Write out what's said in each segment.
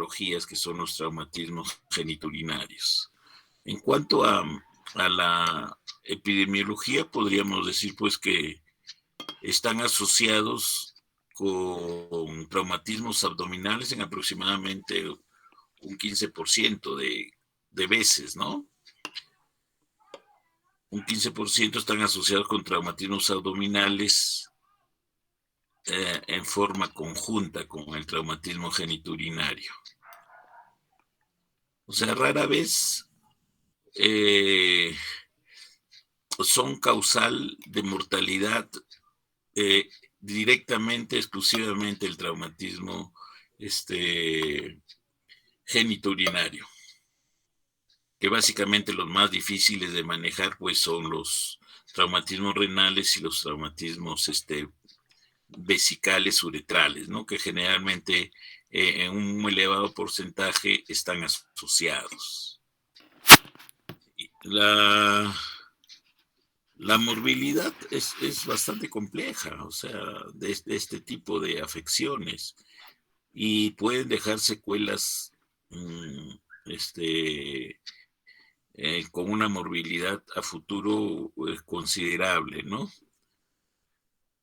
patologías que son los traumatismos geniturinarios. En cuanto a la epidemiología, podríamos decir pues que están asociados con traumatismos abdominales en aproximadamente un 15% de veces, ¿no? Un 15% están asociados con traumatismos abdominales en forma conjunta con el traumatismo genituurinario. O sea, rara vez son causal de mortalidad directamente, exclusivamente el traumatismo genitourinario, que básicamente los más difíciles de manejar pues son los traumatismos renales y los traumatismos vesicales uretrales, ¿no? Que generalmente en un elevado porcentaje están asociados. La morbilidad es bastante compleja, o sea, de este tipo de afecciones, y pueden dejar secuelas con una morbilidad a futuro considerable, ¿no?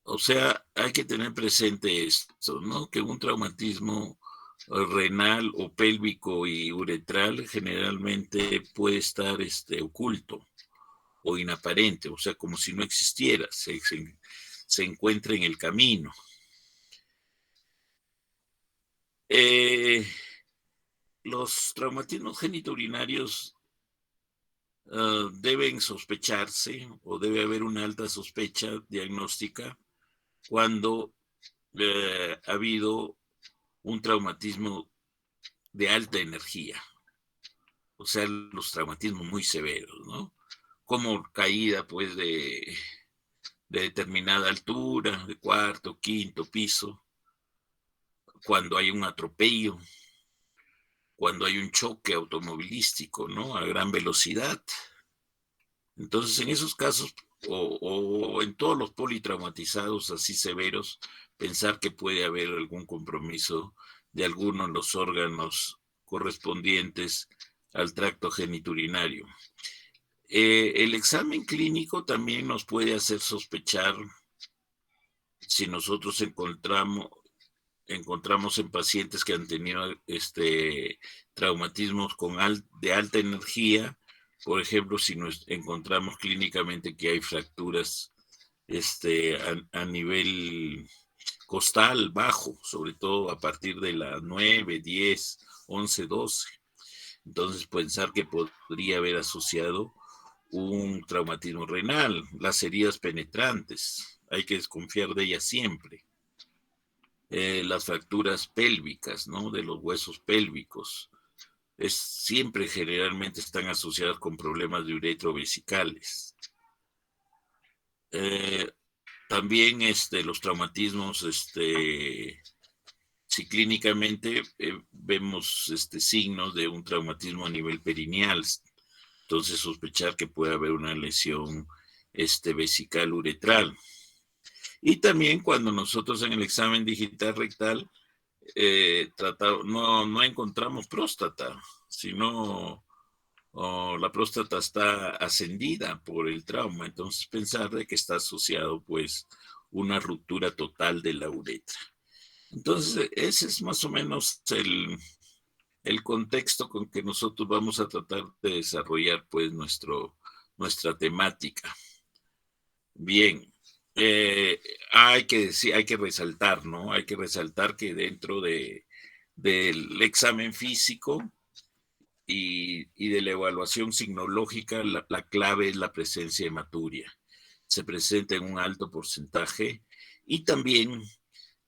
O sea, hay que tener presente esto, ¿no? Que un traumatismo renal o pélvico y uretral generalmente puede estar oculto o inaparente, o sea, como si no existiera, se encuentra en el camino. Los traumatismos genitourinarios deben sospecharse o debe haber una alta sospecha diagnóstica cuando ha habido un traumatismo de alta energía, o sea, los traumatismos muy severos, ¿no? Como caída, pues, de determinada altura, de cuarto, quinto piso, cuando hay un atropello, cuando hay un choque automovilístico, ¿no? A gran velocidad. Entonces, en esos casos, o en todos los politraumatizados así severos, pensar que puede haber algún compromiso de alguno de los órganos correspondientes al tracto genitourinario. El examen clínico también nos puede hacer sospechar si nosotros encontramos en pacientes que han tenido traumatismos de alta energía, por ejemplo, si nos encontramos clínicamente que hay fracturas a nivel costal bajo, sobre todo a partir de las 9, 10, 11, 12. Entonces, pensar que podría haber asociado un traumatismo renal, las heridas penetrantes, hay que desconfiar de ellas siempre. Las fracturas pélvicas, ¿no? De los huesos pélvicos, siempre generalmente están asociadas con problemas de uretrovesicales. También los traumatismos, si clínicamente vemos signos de un traumatismo a nivel perineal, entonces sospechar que puede haber una lesión vesical uretral. Y también cuando nosotros en el examen digital rectal no encontramos próstata, sino la próstata está ascendida por el trauma, entonces pensar de que está asociado pues una ruptura total de la uretra. Entonces ese es más o menos el contexto con que nosotros vamos a tratar de desarrollar pues nuestra temática. Bien, hay que resaltar, ¿no? Hay que resaltar que dentro del examen físico y de la evaluación signológica, la clave es la presencia de hematuria. Se presenta en un alto porcentaje y también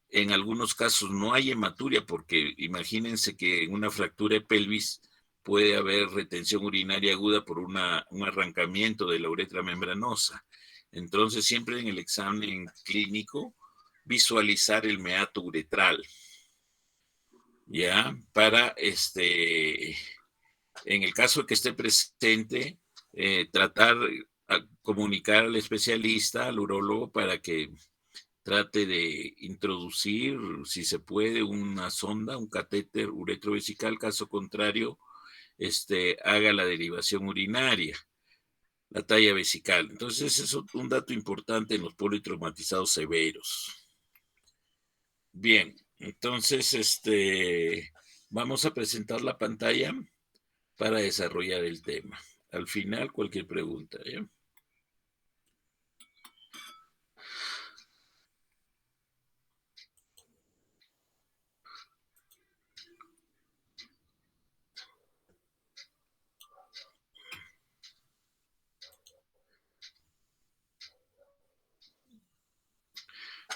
en algunos casos no hay hematuria porque imagínense que en una fractura de pelvis puede haber retención urinaria aguda por un arrancamiento de la uretra membranosa. Entonces, siempre en el examen clínico, visualizar el meato uretral, ¿ya? Para, en el caso de que esté presente, tratar de comunicar al especialista, al urólogo, para que trate de introducir, si se puede, una sonda, un catéter uretrovesical, caso contrario, haga la derivación urinaria, la talla vesical. Entonces, ese es un dato importante en los politraumatizados severos. Bien, entonces, vamos a presentar la pantalla para desarrollar el tema. Al final, cualquier pregunta, ¿ya?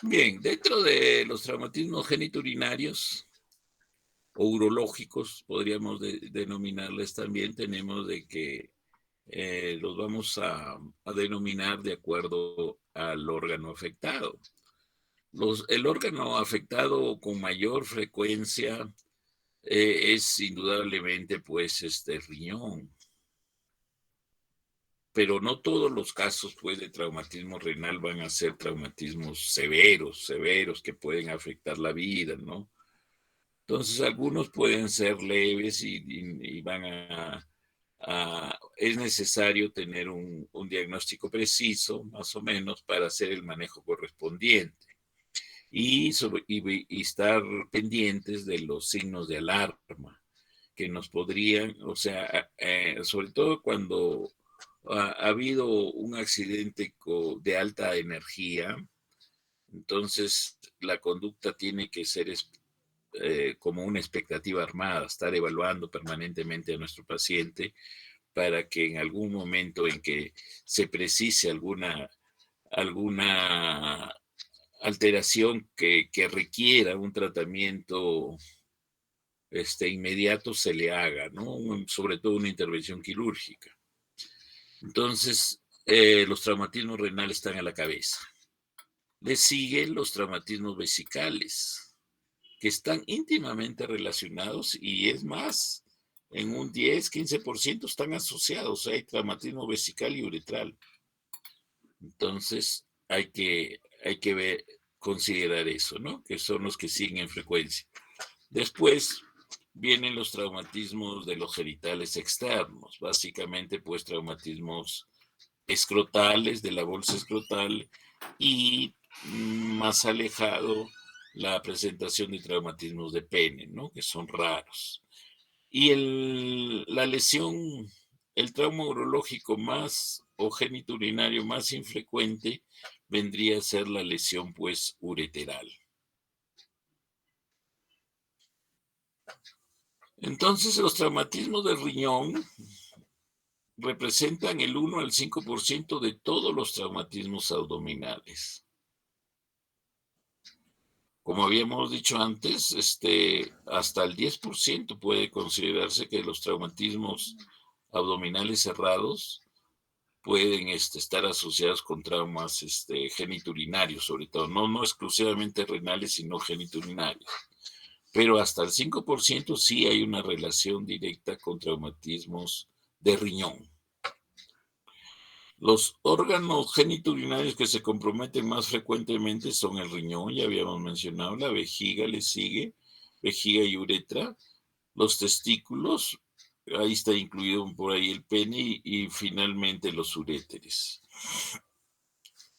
Bien, dentro de los traumatismos genitourinarios o urológicos, podríamos denominarles también, tenemos de que los vamos a denominar de acuerdo al órgano afectado. El órgano afectado con mayor frecuencia es indudablemente pues riñón, pero no todos los casos pues de traumatismo renal van a ser traumatismos severos que pueden afectar la vida, ¿no? Entonces algunos pueden ser leves y van es necesario tener un diagnóstico preciso, más o menos, para hacer el manejo correspondiente y estar pendientes de los signos de alarma que nos podrían, o sea, sobre todo cuando ha habido un accidente de alta energía, entonces la conducta tiene que ser como una expectativa armada, estar evaluando permanentemente a nuestro paciente para que en algún momento en que se precise alguna alteración que requiera un tratamiento inmediato se le haga, ¿no? Sobre todo una intervención quirúrgica. Entonces, los traumatismos renales están a la cabeza. Le siguen los traumatismos vesicales, que están íntimamente relacionados y es más, en un 10-15% están asociados. Hay traumatismo vesical y uretral. Entonces, hay que considerar eso, ¿no? Que son los que siguen en frecuencia. Después vienen los traumatismos de los genitales externos, básicamente pues traumatismos escrotales, de la bolsa escrotal y más alejado la presentación de traumatismos de pene, ¿no? Que son raros. Y la lesión, el trauma urológico más o genitourinario más infrecuente vendría a ser la lesión pues ureteral. Entonces los traumatismos del riñón representan el 1 al 5% de todos los traumatismos abdominales. Como habíamos dicho antes, hasta el 10% puede considerarse que los traumatismos abdominales cerrados pueden estar asociados con traumas geniturinarios, sobre todo, no exclusivamente renales, sino geniturinarios. Pero hasta el 5% sí hay una relación directa con traumatismos de riñón. Los órganos geniturinarios que se comprometen más frecuentemente son el riñón, ya habíamos mencionado, la vejiga le sigue, vejiga y uretra, los testículos, ahí está incluido por ahí el pene y finalmente los uréteres.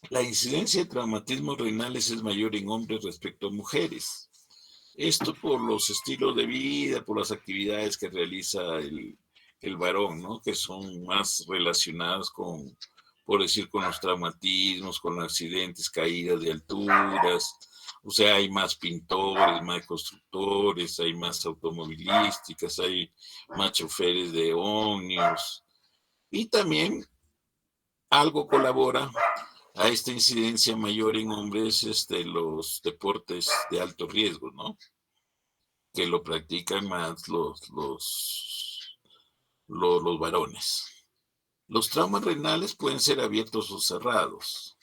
La incidencia de traumatismos renales es mayor en hombres respecto a mujeres. Esto por los estilos de vida, por las actividades que realiza el varón, ¿no? Que son más relacionadas por decir, con los traumatismos, con los accidentes, caídas de alturas. O sea, hay más pintores, más constructores, hay más automovilísticas, hay más choferes de ómnibus. Y también algo colabora a esta incidencia mayor en hombres, los deportes de alto riesgo, ¿no? Que lo practican más los varones. Los traumas renales pueden ser abiertos o cerrados.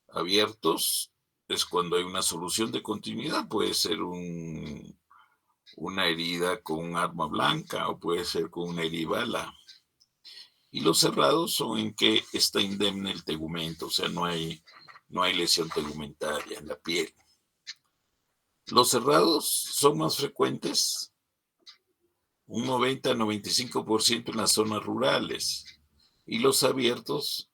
Abiertos es cuando hay una solución de continuidad, puede ser una herida con un arma blanca o puede ser con una heribala. Y los cerrados son en que está indemne el tegumento, o sea, no hay no hay lesión tegumentaria en la piel. Los cerrados son más frecuentes, un 90-95% en las zonas rurales, y los abiertos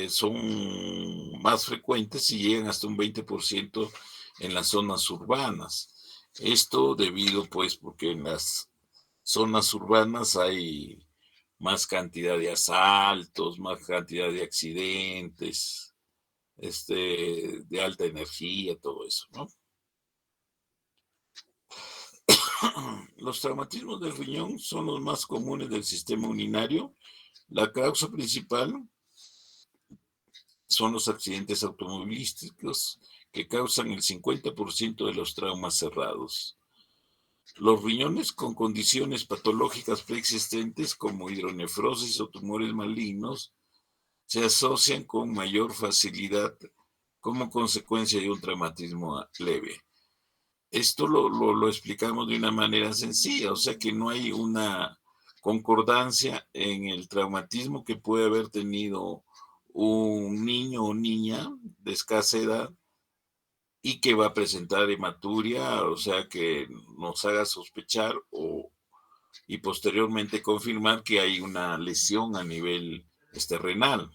son más frecuentes y llegan hasta un 20% en las zonas urbanas. Esto debido, pues, porque en las zonas urbanas hay más cantidad de asaltos, más cantidad de accidentes, de alta energía, todo eso, ¿no? Los traumatismos del riñón son los más comunes del sistema urinario. La causa principal son los accidentes automovilísticos que causan el 50% de los traumas cerrados. Los riñones con condiciones patológicas preexistentes como hidronefrosis o tumores malignos se asocian con mayor facilidad como consecuencia de un traumatismo leve. Esto lo explicamos de una manera sencilla, o sea que no hay una concordancia en el traumatismo que puede haber tenido un niño o niña de escasa edad y que va a presentar hematuria, o sea que nos haga sospechar y posteriormente confirmar que hay una lesión a nivel renal.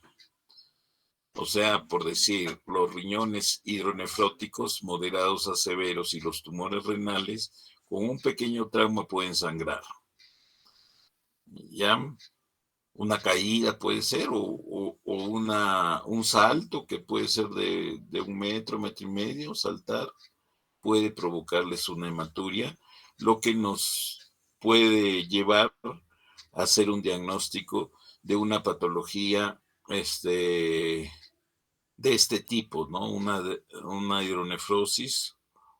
O sea, por decir, los riñones hidronefróticos moderados a severos y los tumores renales con un pequeño trauma pueden sangrar. ¿Ya? Una caída puede ser, o un salto que puede ser de 1 metro, 1,5 metros, saltar, puede provocarles una hematuria, lo que nos puede llevar a hacer un diagnóstico de una patología de este tipo, ¿no? Una hidronefrosis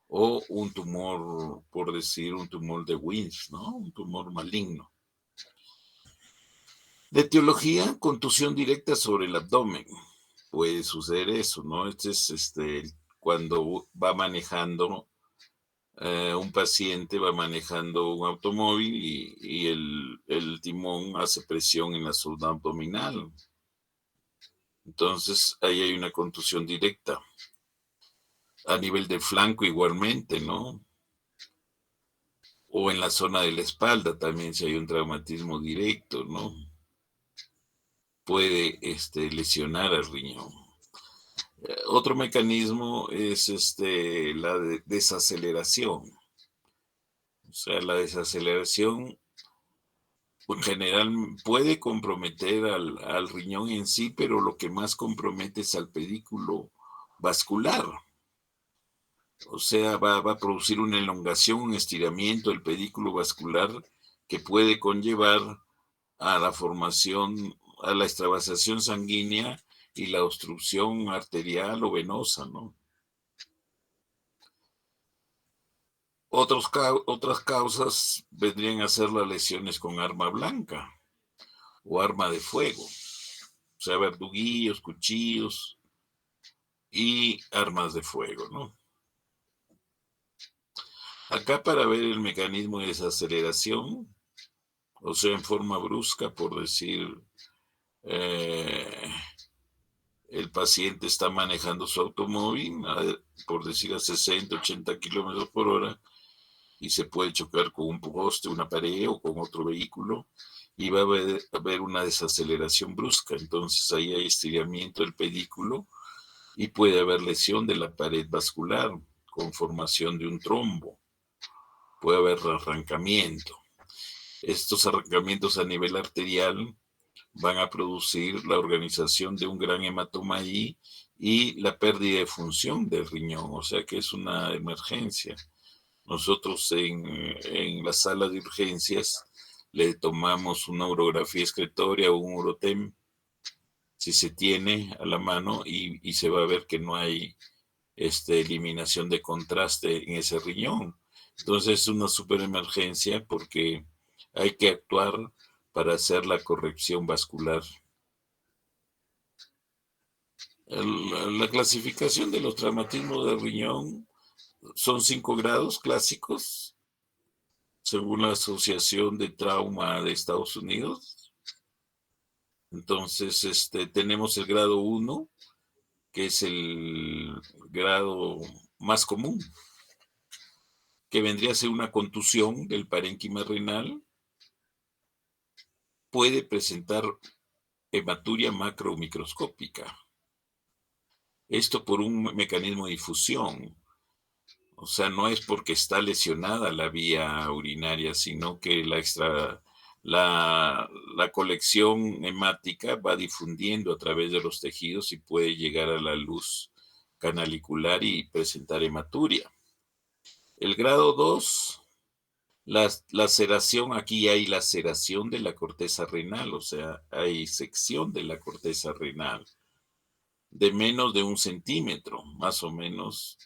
o un tumor, por decir, un tumor de Wilms, ¿no? Un tumor maligno. De etiología, contusión directa sobre el abdomen. Puede suceder eso, ¿no? Cuando va manejando, un paciente va manejando un automóvil y el timón hace presión en la zona abdominal. Entonces, ahí hay una contusión directa. A nivel de flanco igualmente, ¿no? O en la zona de la espalda también si hay un traumatismo directo, ¿no? Puede lesionar al riñón. Otro mecanismo es la desaceleración. O sea, la desaceleración en general puede comprometer al riñón en sí, pero lo que más compromete es al pedículo vascular. O sea, va a producir una elongación, un estiramiento del pedículo vascular que puede conllevar a la formación, a la extravasación sanguínea y la obstrucción arterial o venosa, ¿no? Otras causas vendrían a ser las lesiones con arma blanca o arma de fuego, o sea, verduguillos, cuchillos y armas de fuego, ¿no? Acá para ver el mecanismo de desaceleración, o sea, en forma brusca, por decir, el paciente está manejando su automóvil, por decir a 60, 80 kilómetros por hora, y se puede chocar con un poste, una pared o con otro vehículo, y va a haber una desaceleración brusca. Entonces ahí hay estiramiento del pedículo y puede haber lesión de la pared vascular con formación de un trombo. Puede haber arrancamiento. Estos arrancamientos a nivel arterial van a producir la organización de un gran hematoma ahí y la pérdida de función del riñón, o sea que es una emergencia. Nosotros en la sala de urgencias le tomamos una urografía excretoria o un urotem, si se tiene a la mano, y se va a ver que no hay eliminación de contraste en ese riñón. Entonces es una superemergencia porque hay que actuar para hacer la corrección vascular. La clasificación de los traumatismos del riñón son 5 grados clásicos, según la Asociación de Trauma de Estados Unidos. Entonces, tenemos el grado 1, que es el grado más común, que vendría a ser una contusión del parénquima renal, puede presentar hematuria macromicroscópica. Esto por un mecanismo de difusión. O sea, no es porque está lesionada la vía urinaria, sino que la colección hemática va difundiendo a través de los tejidos y puede llegar a la luz canalicular y presentar hematuria. El grado 2, la laceración, aquí hay laceración de la corteza renal, o sea, hay sección de la corteza renal de menos de 1 centímetro, más o menos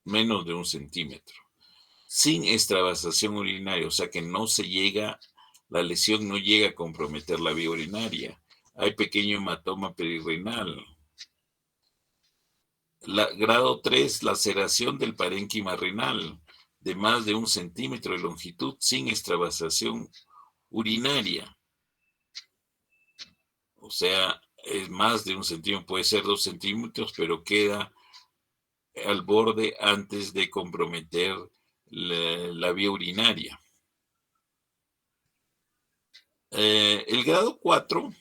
de 1 centímetro, sin extravasación urinaria, o sea que la lesión no llega a comprometer la vía urinaria. Hay pequeño hematoma perirenal. Grado 3, laceración del parénquima renal de más de 1 centímetro de longitud sin extravasación urinaria. O sea, es más de 1 centímetro, puede ser 2 centímetros, pero queda al borde antes de comprometer la vía urinaria. El grado 4,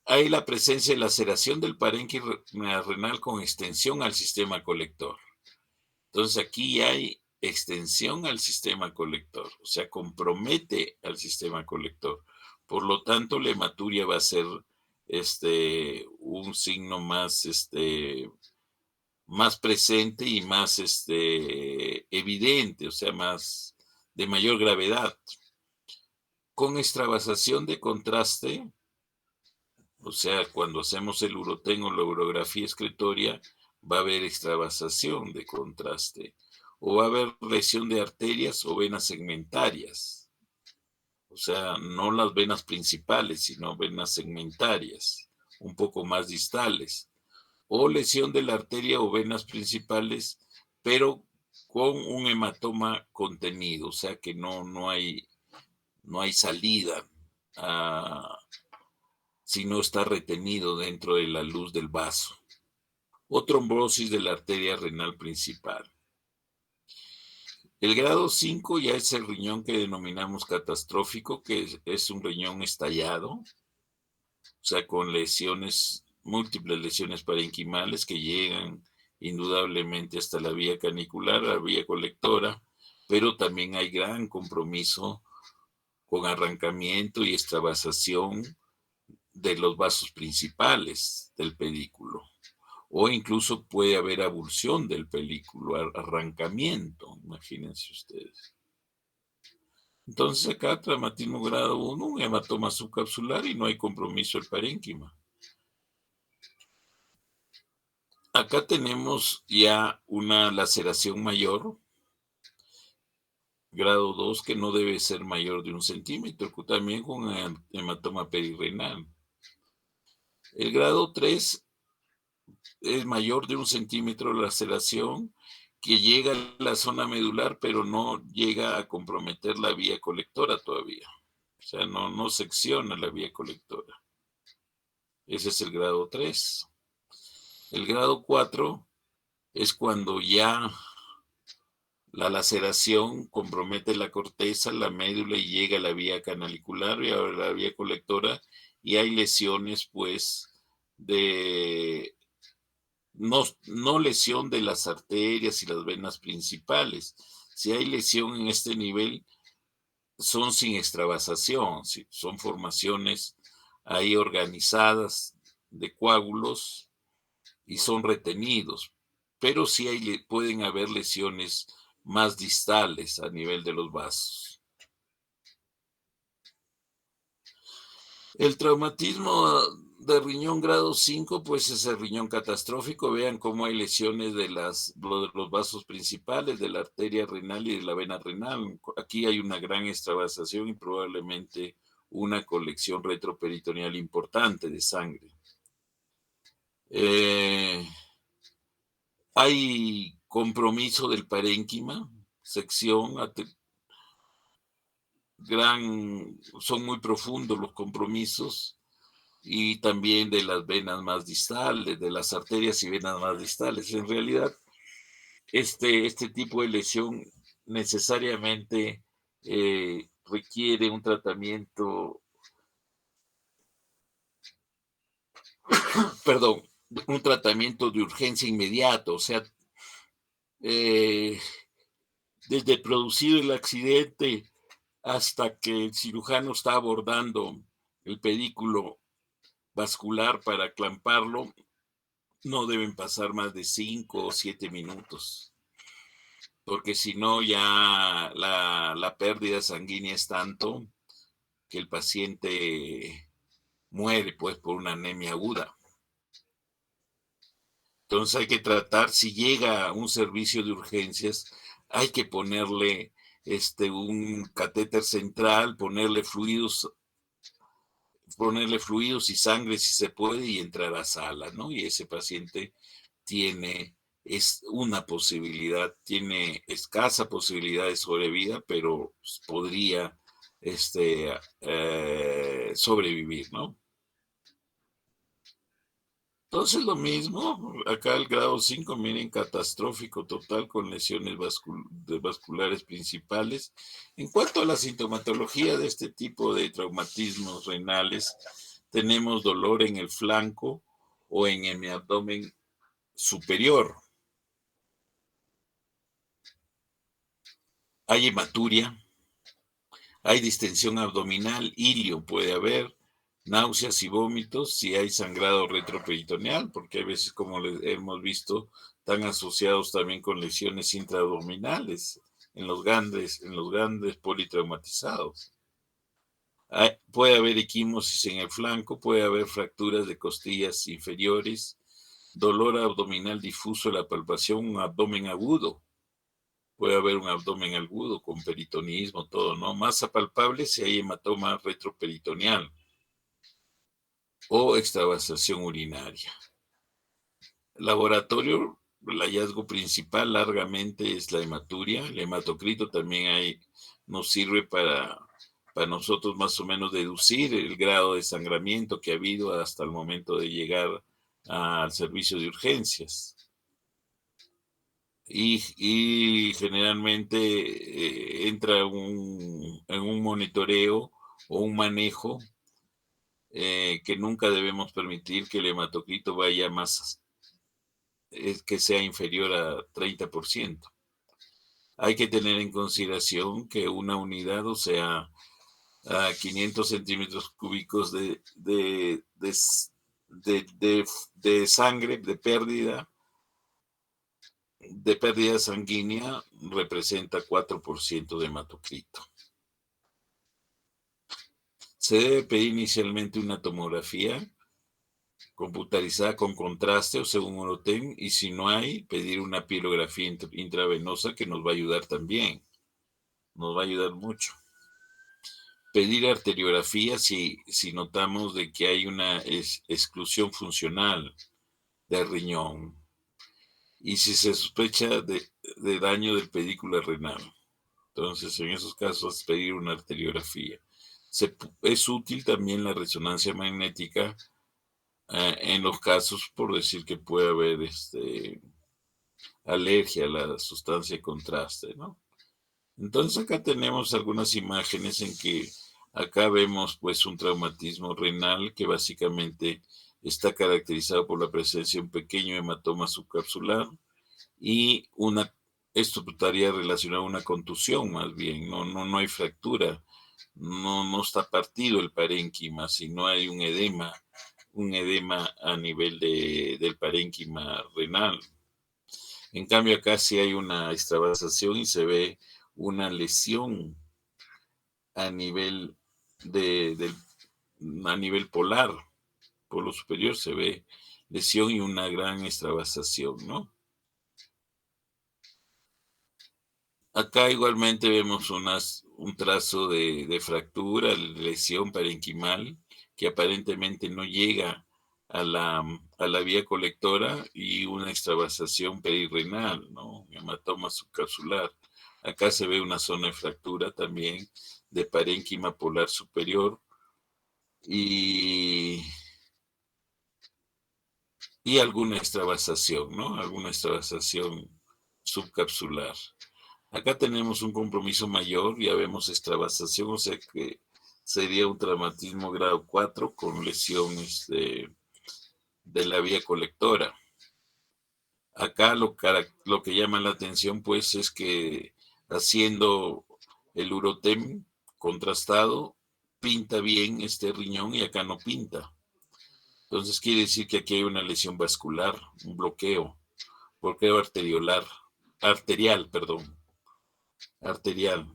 hay la presencia de laceración del parénquima renal con extensión al sistema colector. Entonces aquí hay extensión al sistema colector, o sea, compromete al sistema colector. Por lo tanto, la hematuria va a ser un signo más presente y más evidente, o sea, más de mayor gravedad. Con extravasación de contraste, o sea, cuando hacemos el urotén o la urografía excretoria, va a haber extravasación de contraste, o va a haber lesión de arterias o venas segmentarias. O sea, no las venas principales, sino venas segmentarias, un poco más distales. O lesión de la arteria o venas principales, pero con un hematoma contenido, o sea que no hay salida, si no está retenido dentro de la luz del vaso. O trombosis de la arteria renal principal. El grado 5 ya es el riñón que denominamos catastrófico, que es un riñón estallado, o sea, con múltiples lesiones parenquimales que llegan indudablemente hasta la vía canicular, la vía colectora, pero también hay gran compromiso con arrancamiento y extravasación de los vasos principales del pedículo. O incluso puede haber abulsión del películo, arrancamiento, imagínense ustedes. Entonces acá traumatismo grado 1, un hematoma subcapsular y no hay compromiso del parénquima. Acá tenemos ya una laceración mayor, grado 2, que no debe ser mayor de 1 centímetro, también con hematoma perirenal. El grado 3 es mayor de 1 centímetro la laceración, que llega a la zona medular, pero no llega a comprometer la vía colectora todavía. O sea, no secciona la vía colectora. Ese es el grado 3. El grado 4 es cuando ya la laceración compromete la corteza, la médula y llega a la vía canalicular y a la vía colectora, y hay lesiones, pues, no lesión de las arterias y las venas principales. Si hay lesión en este nivel, son sin extravasación, son formaciones ahí organizadas de coágulos y son retenidos, pero sí pueden haber lesiones más distales a nivel de los vasos. El traumatismo de riñón grado 5, pues es el riñón catastrófico. Vean cómo hay lesiones de los vasos principales, de la arteria renal y de la vena renal. Aquí hay una gran extravasación y probablemente una colección retroperitoneal importante de sangre. Hay compromiso del parénquima, sección, son muy profundos los compromisos. y también de las venas más distales, de las arterias y venas más distales. En realidad, este tipo de lesión necesariamente requiere un tratamiento, perdón, un tratamiento de urgencia inmediato, o sea, eh, desde producido el accidente hasta que el cirujano está abordando el pedículo vascular para clamparlo, no deben pasar más de 5 o 7 minutos, porque si no ya la pérdida sanguínea es tanto que el paciente muere pues por una anemia aguda. Entonces hay que tratar, si llega a un servicio de urgencias, hay que ponerle un catéter central, ponerle fluidos y sangre si se puede y entrar a sala, ¿no? Y ese paciente tiene una posibilidad, tiene escasa posibilidad de sobrevida, pero podría sobrevivir, ¿no? Entonces lo mismo, acá el grado 5, miren, catastrófico total con lesiones vasculares principales. En cuanto a la sintomatología de este tipo de traumatismos renales, tenemos dolor en el flanco o en el abdomen superior. Hay hematuria, hay distensión abdominal, ilio puede haber, náuseas y vómitos, si hay sangrado retroperitoneal, porque hay veces, como hemos visto, están asociados también con lesiones intraabdominales en los grandes politraumatizados. Puede haber equimosis en el flanco, puede haber fracturas de costillas inferiores, dolor abdominal difuso, la palpación, un abdomen agudo. Puede haber un abdomen agudo con peritonismo, todo, ¿no? Masa palpable si hay hematoma retroperitoneal o extravasación urinaria. Laboratorio, el hallazgo principal largamente es la hematuria. El hematocrito también nos sirve para nosotros más o menos deducir el grado de sangramiento que ha habido hasta el momento de llegar al servicio de urgencias. Y generalmente entra en un monitoreo o un manejo que nunca debemos permitir que el hematocrito vaya más, que sea inferior a 30%. Hay que tener en consideración que una unidad, o sea, a 500 centímetros cúbicos de sangre, de pérdida sanguínea, representa 4% de hematocrito. Se debe pedir inicialmente una tomografía computarizada con contraste o según Oroten, y si no hay, pedir una pielografía intravenosa que nos va a ayudar también, nos va a ayudar mucho. Pedir arteriografía si notamos de que hay una exclusión funcional del riñón y si se sospecha de daño del pedículo renal. Entonces, en esos casos, pedir una arteriografía. Es útil también la resonancia magnética en los casos, por decir que puede haber alergia a la sustancia de contraste, ¿no? Entonces acá tenemos algunas imágenes en que acá vemos pues un traumatismo renal que básicamente está caracterizado por la presencia de un pequeño hematoma subcapsular y esto estaría relacionado a una contusión más bien, no hay fractura, no está partido el parénquima, sino hay un edema a nivel del parénquima renal. En cambio, acá sí hay una extravasación y se ve una lesión a nivel a nivel polar, polo superior se ve lesión y una gran extravasación, ¿no? Acá igualmente vemos un trazo de fractura, lesión parenquimal, que aparentemente no llega a la vía colectora y una extravasación perirrenal, ¿no? Hematoma subcapsular. Acá se ve una zona de fractura también de parénquima polar superior y y alguna extravasación, ¿no? Alguna extravasación subcapsular. Acá tenemos un compromiso mayor, ya vemos extravasación, o sea que sería un traumatismo grado 4 con lesiones de la vía colectora. Acá lo que llama la atención pues es que haciendo el urotem contrastado, pinta bien este riñón y acá no pinta. Entonces quiere decir que aquí hay una lesión vascular, un bloqueo arterial, perdón, arterial.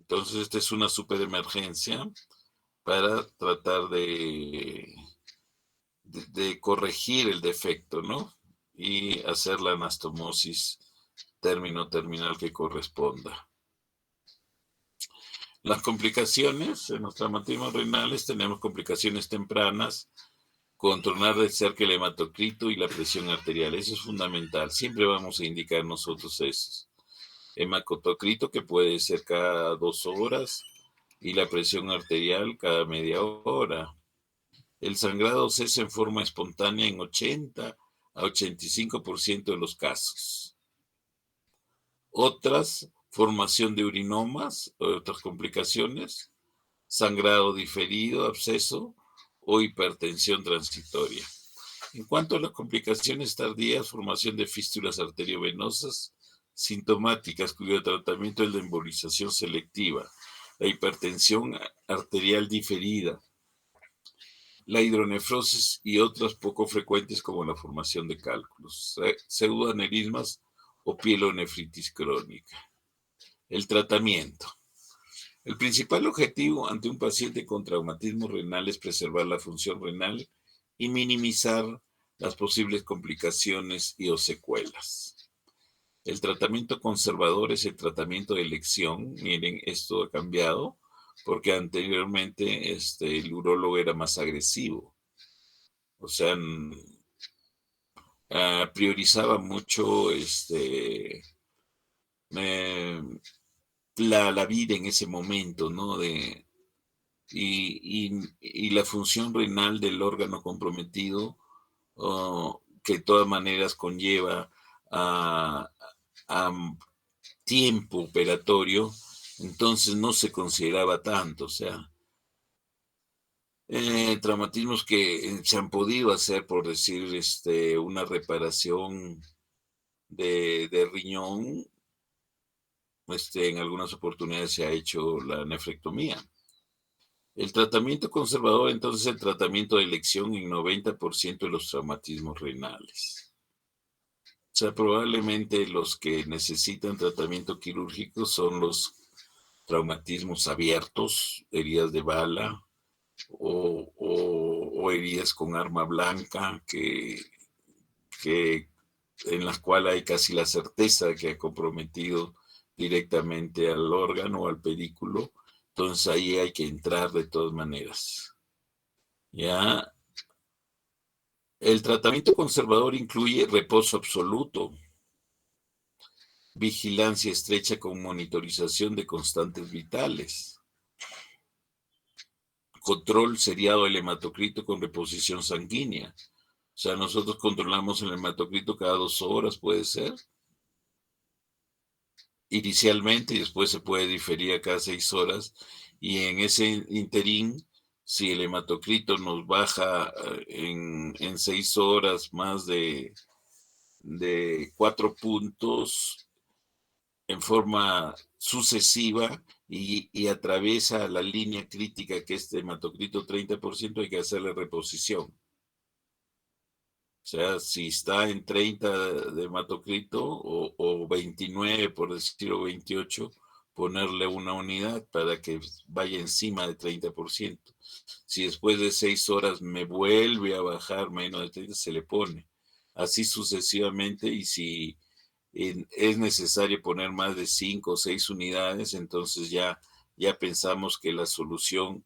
Entonces esta es una superemergencia para tratar de corregir el defecto, ¿no? Y hacer la anastomosis terminal que corresponda. Las complicaciones en los traumatismos renales, tenemos complicaciones tempranas, controlar de cerca el hematocrito y la presión arterial. Eso es fundamental. Siempre vamos a indicar nosotros eso. Hematocrito que puede ser cada 2 horas y la presión arterial cada media hora. El sangrado cesa en forma espontánea en 80 a 85% de los casos. Otras, formación de urinomas, otras complicaciones, sangrado diferido, absceso o hipertensión transitoria. En cuanto a las complicaciones tardías, formación de fístulas arteriovenosas sintomáticas cuyo tratamiento es la embolización selectiva, la hipertensión arterial diferida, la hidronefrosis y otras poco frecuentes como la formación de cálculos, pseudoaneurismas o pielonefritis crónica. El tratamiento. El principal objetivo ante un paciente con traumatismo renal es preservar la función renal y minimizar las posibles complicaciones y o secuelas. El tratamiento conservador es el tratamiento de elección. Miren, esto ha cambiado porque anteriormente el urólogo era más agresivo. O sea, priorizaba mucho la vida en ese momento, ¿no? Y la función renal del órgano comprometido, que de todas maneras conlleva a tiempo operatorio, entonces no se consideraba tanto, o sea, traumatismos que se han podido hacer, por decir, una reparación de riñón, en algunas oportunidades se ha hecho la nefrectomía. El tratamiento conservador, entonces, el tratamiento de elección en 90% de los traumatismos renales. O sea, probablemente los que necesitan tratamiento quirúrgico son los traumatismos abiertos, heridas de bala o heridas con arma blanca en las cuales hay casi la certeza de que ha comprometido directamente al órgano o al pedículo. Entonces ahí hay que entrar de todas maneras. ¿Ya? El tratamiento conservador incluye reposo absoluto, vigilancia estrecha con monitorización de constantes vitales, control seriado del hematocrito con reposición sanguínea. O sea, nosotros controlamos el hematocrito cada 2 horas, puede ser, inicialmente, y después se puede diferir a cada 6 horas. Y en ese interín, si el hematocrito nos baja en 6 horas más de 4 puntos en forma sucesiva y atraviesa la línea crítica que es de hematocrito 30%, hay que hacerle reposición. O sea, si está en 30 de hematocrito o 29, por decirlo 28, ponerle una unidad para que vaya encima de 30%. Si después de 6 horas me vuelve a bajar menos de 30, se le pone. Así sucesivamente, y si es necesario poner más de 5 o 6 unidades, entonces ya pensamos que la solución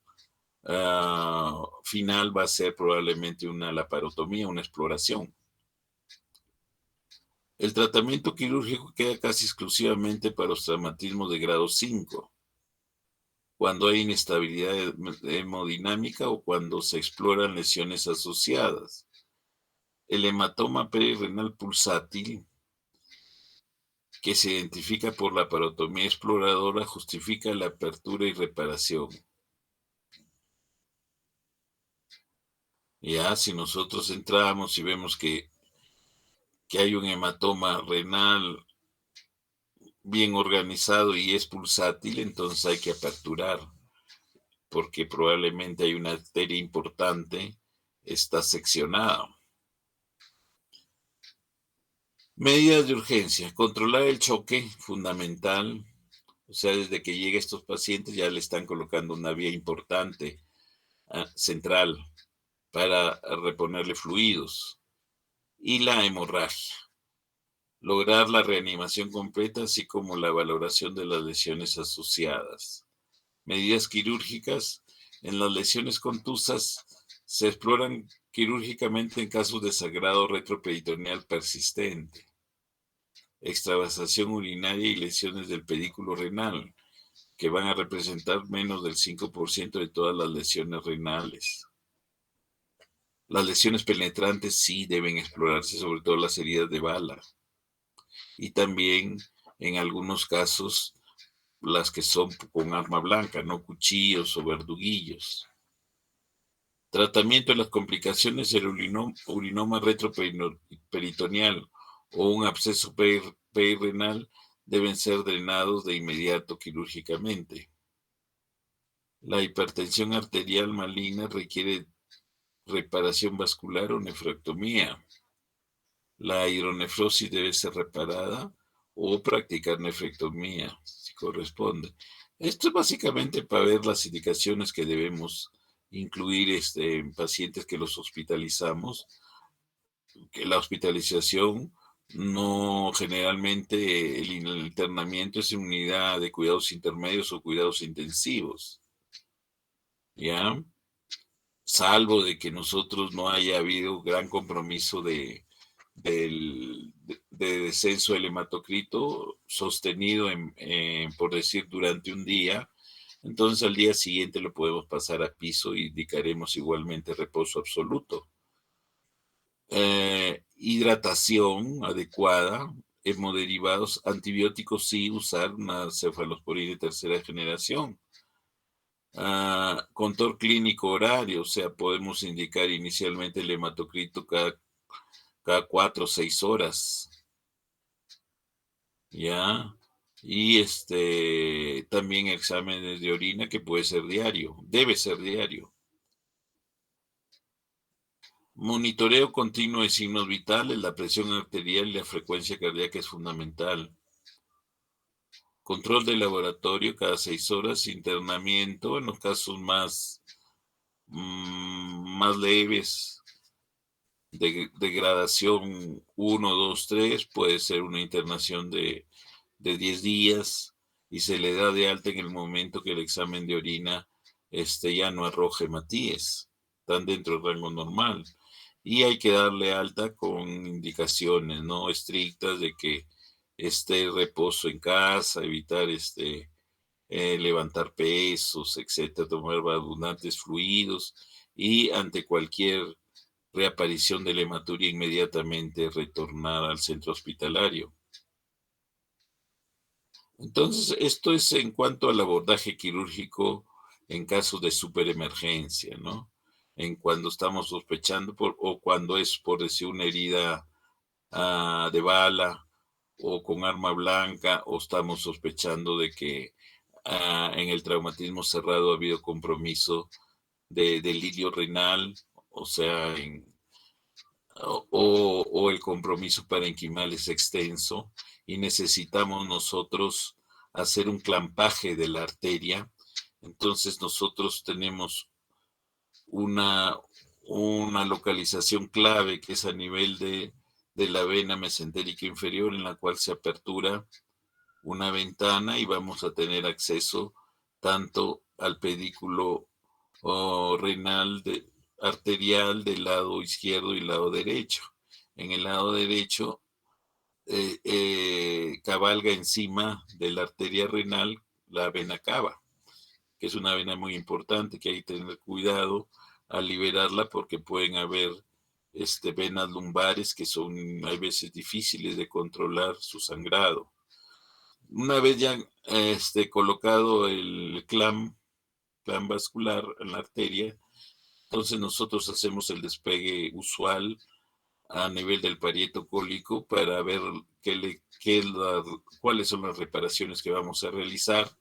final va a ser probablemente una laparotomía, una exploración. El tratamiento quirúrgico queda casi exclusivamente para los traumatismos de grado 5, cuando hay inestabilidad hemodinámica o cuando se exploran lesiones asociadas. El hematoma perirenal pulsátil, que se identifica por la parotomía exploradora, justifica la apertura y reparación. Ya, si nosotros entramos y vemos que hay un hematoma renal bien organizado y es pulsátil, entonces hay que aperturar, porque probablemente hay una arteria importante, está seccionada. Medidas de urgencia. Controlar el choque, fundamental. O sea, desde que llega estos pacientes ya le están colocando una vía importante, central, para reponerle fluidos. Y la hemorragia. Lograr la reanimación completa, así como la valoración de las lesiones asociadas. Medidas quirúrgicas. En las lesiones contusas se exploran quirúrgicamente en casos de sangrado retroperitoneal persistente, extravasación urinaria y lesiones del pedículo renal, que van a representar menos del 5% de todas las lesiones renales. Las lesiones penetrantes sí deben explorarse, sobre todo las heridas de bala. Y también, en algunos casos, las que son con arma blanca, no cuchillos o verduguillos. Tratamiento de las complicaciones del urinoma retroperitoneal o un absceso perirenal deben ser drenados de inmediato quirúrgicamente. La hipertensión arterial maligna requiere reparación vascular o nefrectomía. La hidronefrosis debe ser reparada o practicar nefrectomía, si corresponde. Esto es básicamente para ver las indicaciones que debemos incluir en pacientes que los hospitalizamos, que la hospitalización no generalmente el internamiento es en unidad de cuidados intermedios o cuidados intensivos, ¿ya? Salvo de que nosotros no haya habido gran compromiso de descenso del hematocrito sostenido por decir, durante un día, entonces al día siguiente lo podemos pasar a piso y indicaremos igualmente reposo absoluto. Hidratación adecuada, hemoderivados, antibióticos sí, usar una cefalosporina de tercera generación. Control clínico horario, o sea, podemos indicar inicialmente el hematocrito cada 4 o 6 horas, ¿ya? Y también exámenes de orina que puede ser diario, debe ser diario. Monitoreo continuo de signos vitales, la presión arterial y la frecuencia cardíaca es fundamental. Control de laboratorio cada 6 horas, internamiento en los casos más leves, de degradación 1, 2, 3, puede ser una internación de 10 días y se le da de alta en el momento que el examen de orina ya no arroje hematíes, están dentro del rango normal. Y hay que darle alta con indicaciones no estrictas de que esté reposo en casa, evitar levantar pesos, etcétera, tomar abundantes fluidos y ante cualquier reaparición de la hematuria inmediatamente retornar al centro hospitalario. Entonces, esto es en cuanto al abordaje quirúrgico en casos de superemergencia, ¿no? En cuando estamos sospechando o cuando es, por decir, una herida de bala o con arma blanca, o estamos sospechando de que en el traumatismo cerrado ha habido compromiso de delirio renal, o sea, o el compromiso parenquimal es extenso y necesitamos nosotros hacer un clampaje de la arteria. Entonces nosotros tenemos una localización clave que es a nivel de la vena mesentérica inferior, en la cual se apertura una ventana y vamos a tener acceso tanto al pedículo renal arterial del lado izquierdo y lado derecho. En el lado derecho cabalga encima de la arteria renal la vena cava, que es una vena muy importante que hay que tener cuidado al liberarla porque pueden haber venas lumbares que son a veces difíciles de controlar su sangrado. Una vez ya colocado el clamp vascular en la arteria, entonces nosotros hacemos el despegue usual a nivel del parieto cólico para ver cuáles son las reparaciones que vamos a realizar.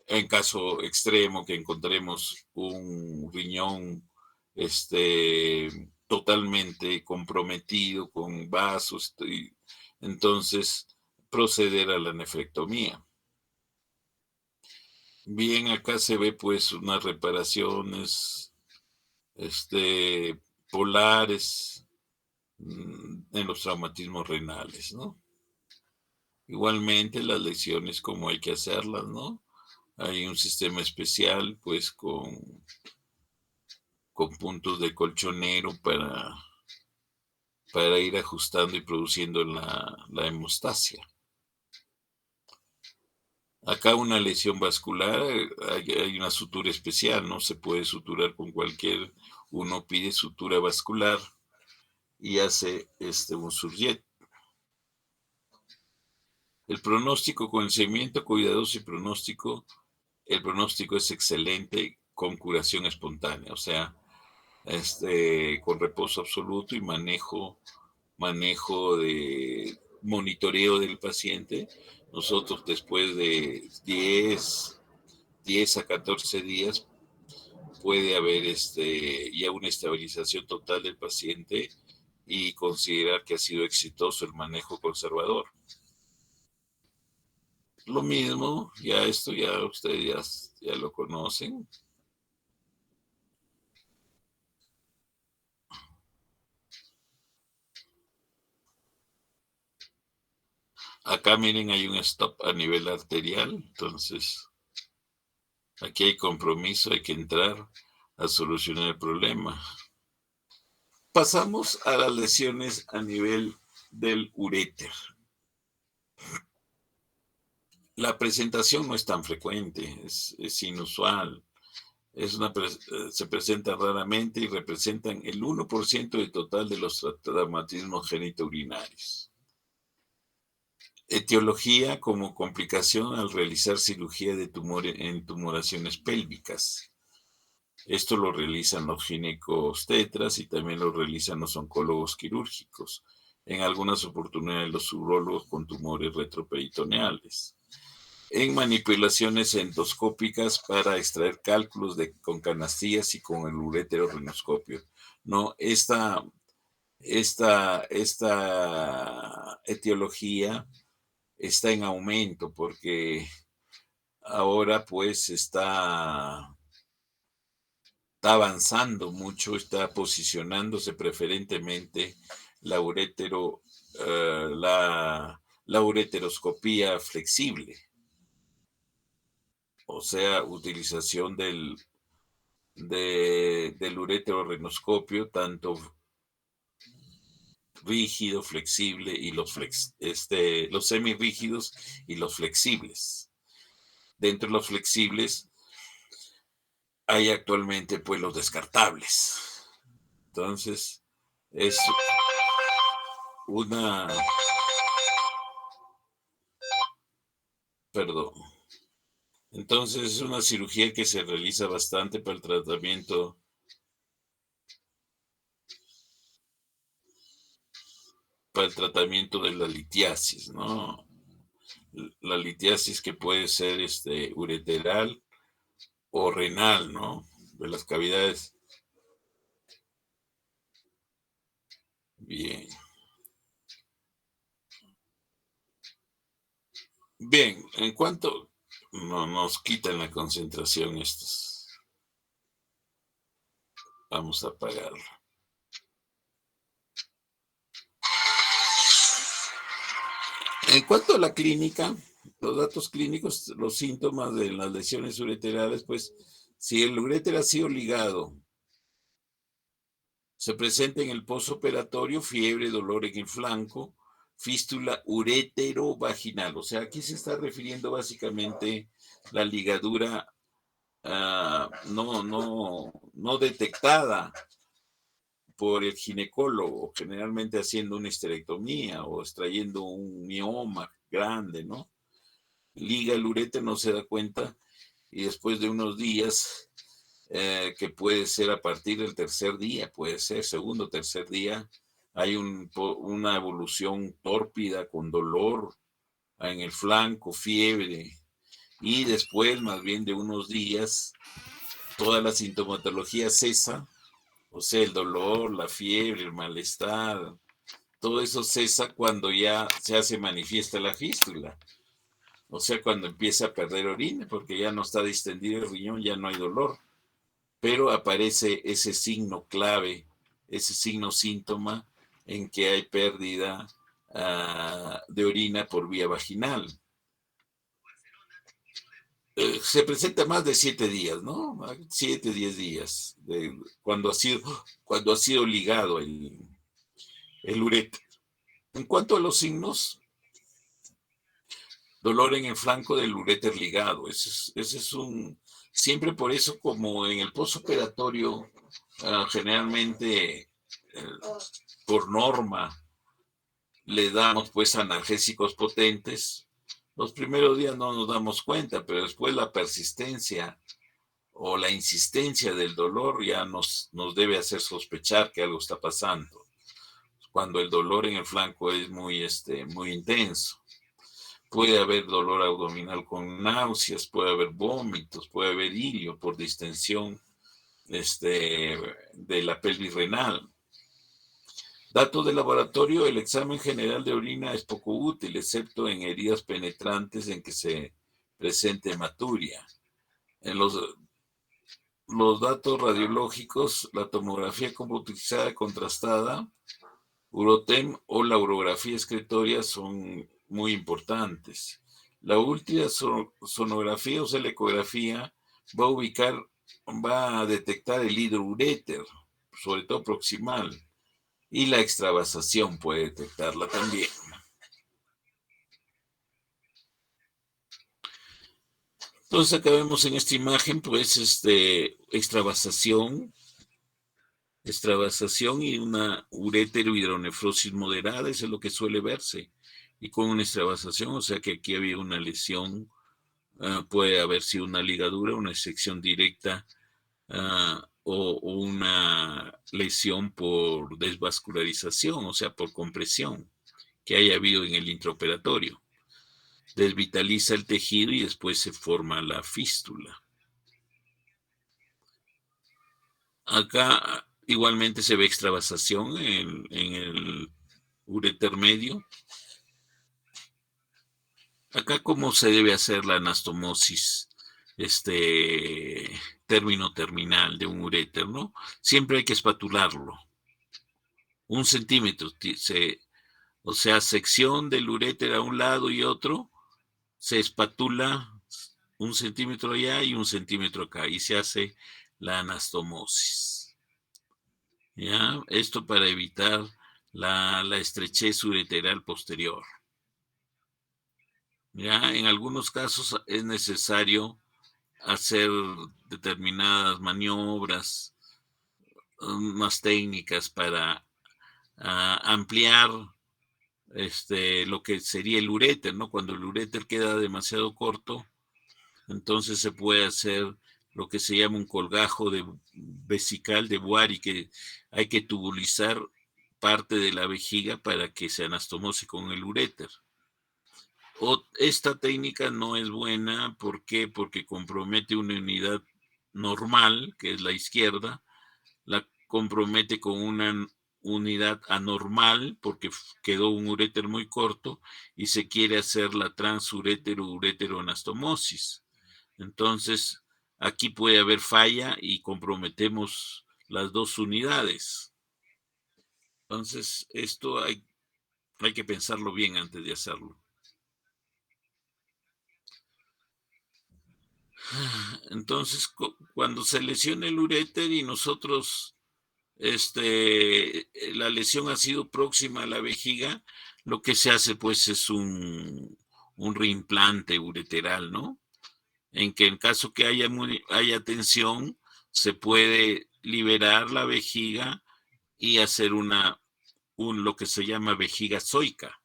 En caso extremo que encontremos un riñón totalmente comprometido con vasos, entonces proceder a la nefrectomía. Bien, acá se ve pues unas reparaciones polares en los traumatismos renales, ¿no? Igualmente las lesiones como hay que hacerlas, ¿no? Hay un sistema especial pues con puntos de colchonero para ir ajustando y produciendo la hemostasia. Acá una lesión vascular, hay una sutura especial, no se puede suturar con uno pide sutura vascular y hace un surjet. El pronóstico con el seguimiento cuidadoso y el pronóstico es excelente con curación espontánea, o sea, con reposo absoluto y manejo de monitoreo del paciente. Nosotros después de 10 a 14 días puede haber ya una estabilización total del paciente y considerar que ha sido exitoso el manejo conservador. Lo mismo, ya ustedes ya lo conocen. Acá miren, hay un stop a nivel arterial, entonces aquí hay compromiso, hay que entrar a solucionar el problema. Pasamos a las lesiones a nivel del uréter. La presentación no es tan frecuente, es inusual. Se presenta raramente y representan el 1% del total de los traumatismos genitourinarios. Etiología como complicación al realizar cirugía de en tumoraciones pélvicas. Esto lo realizan los ginecobstetras y también lo realizan los oncólogos quirúrgicos. En algunas oportunidades los urólogos con tumores retroperitoneales. En manipulaciones endoscópicas para extraer cálculos con canastillas y con el ureterorrinoscopio. No, esta etiología está en aumento porque ahora pues está avanzando mucho, está posicionándose preferentemente la ureteroscopía flexible, o sea, utilización del ureterorrinoscopio, tanto rígido, flexible y los semirrígidos y los flexibles. Dentro de los flexibles hay actualmente pues los descartables. Entonces, es una... Perdón. Entonces, es una cirugía que se realiza bastante para el tratamiento de la litiasis, ¿no? La litiasis que puede ser ureteral o renal, ¿no? De las cavidades. Bien. Bien, en cuanto no nos quitan la concentración estos, vamos a apagarlo. En cuanto a la clínica, los datos clínicos, los síntomas de las lesiones ureterales, pues si el uréter ha sido ligado, se presenta en el postoperatorio fiebre, dolor en el flanco, fístula ureterovaginal. O sea, aquí se está refiriendo básicamente la ligadura no detectada por el ginecólogo, generalmente haciendo una histerectomía o extrayendo un mioma grande, ¿no? Liga el uréter, no se da cuenta, y después de unos días, que puede ser a partir del tercer día, puede ser segundo o tercer día, hay una evolución tórpida con dolor en el flanco, fiebre, y después, más bien de unos días, toda la sintomatología cesa, o sea, el dolor, la fiebre, el malestar, todo eso cesa cuando ya se manifiesta la fístula. O sea, cuando empieza a perder orina, porque ya no está distendido el riñón, ya no hay dolor. Pero aparece ese signo clave, ese signo síntoma en que hay pérdida de orina por vía vaginal. Se presenta más de 7 días, ¿no? 7, 10 días, cuando ha sido ligado el uréter. En cuanto a los signos, dolor en el flanco del uréter ligado, ese es siempre por eso, como en el postoperatorio, generalmente, por norma, le damos pues analgésicos potentes. Los primeros días no nos damos cuenta, pero después la persistencia o la insistencia del dolor ya nos debe hacer sospechar que algo está pasando. Cuando el dolor en el flanco es muy intenso. Puede haber dolor abdominal con náuseas, puede haber vómitos, puede haber ilio por distensión de la pelvis renal. Datos de laboratorio: el examen general de orina es poco útil, excepto en heridas penetrantes en que se presente hematuria. En los datos radiológicos, la tomografía computarizada contrastada, UroTem, o la urografía excretoria son muy importantes. La última sonografía, o sea, la ecografía, va a detectar el hidrouréter, sobre todo proximal, y la extravasación puede detectarla también. Entonces acá vemos en esta imagen, pues, extravasación y una urétero-hidronefrosis moderada, eso es lo que suele verse, y con una extravasación, o sea que aquí había una lesión, puede haber sido una ligadura, una sección directa, o una lesión por desvascularización, o sea, por compresión, que haya habido en el intraoperatorio. Desvitaliza el tejido y después se forma la fístula. Acá igualmente se ve extravasación en el uréter medio. Acá, ¿cómo se debe hacer la anastomosis? Término terminal de un uréter, ¿no? Siempre hay que espatularlo. 1 centímetro, o sea, sección del uréter a un lado y otro, se espatula 1 centímetro allá y 1 centímetro acá, y se hace la anastomosis. ¿Ya? Esto para evitar la estrechez ureteral posterior. ¿Ya? En algunos casos es necesario hacer determinadas maniobras más técnicas para ampliar lo que sería el uréter, ¿no? Cuando el uréter queda demasiado corto, entonces se puede hacer lo que se llama un colgajo vesical de Boary, que hay que tubulizar parte de la vejiga para que se anastomose con el uréter. Esta técnica no es buena, ¿por qué? Porque compromete una unidad normal, que es la izquierda, la compromete con una unidad anormal, porque quedó un uréter muy corto, y se quiere hacer la transurétero-urétero-anastomosis. Entonces, aquí puede haber falla y comprometemos las dos unidades. Entonces, esto hay que pensarlo bien antes de hacerlo. Entonces, cuando se lesiona el uréter y nosotros, la lesión ha sido próxima a la vejiga, lo que se hace pues es un reimplante ureteral, ¿no? En que en caso que haya tensión, se puede liberar la vejiga y hacer lo que se llama vejiga zoica.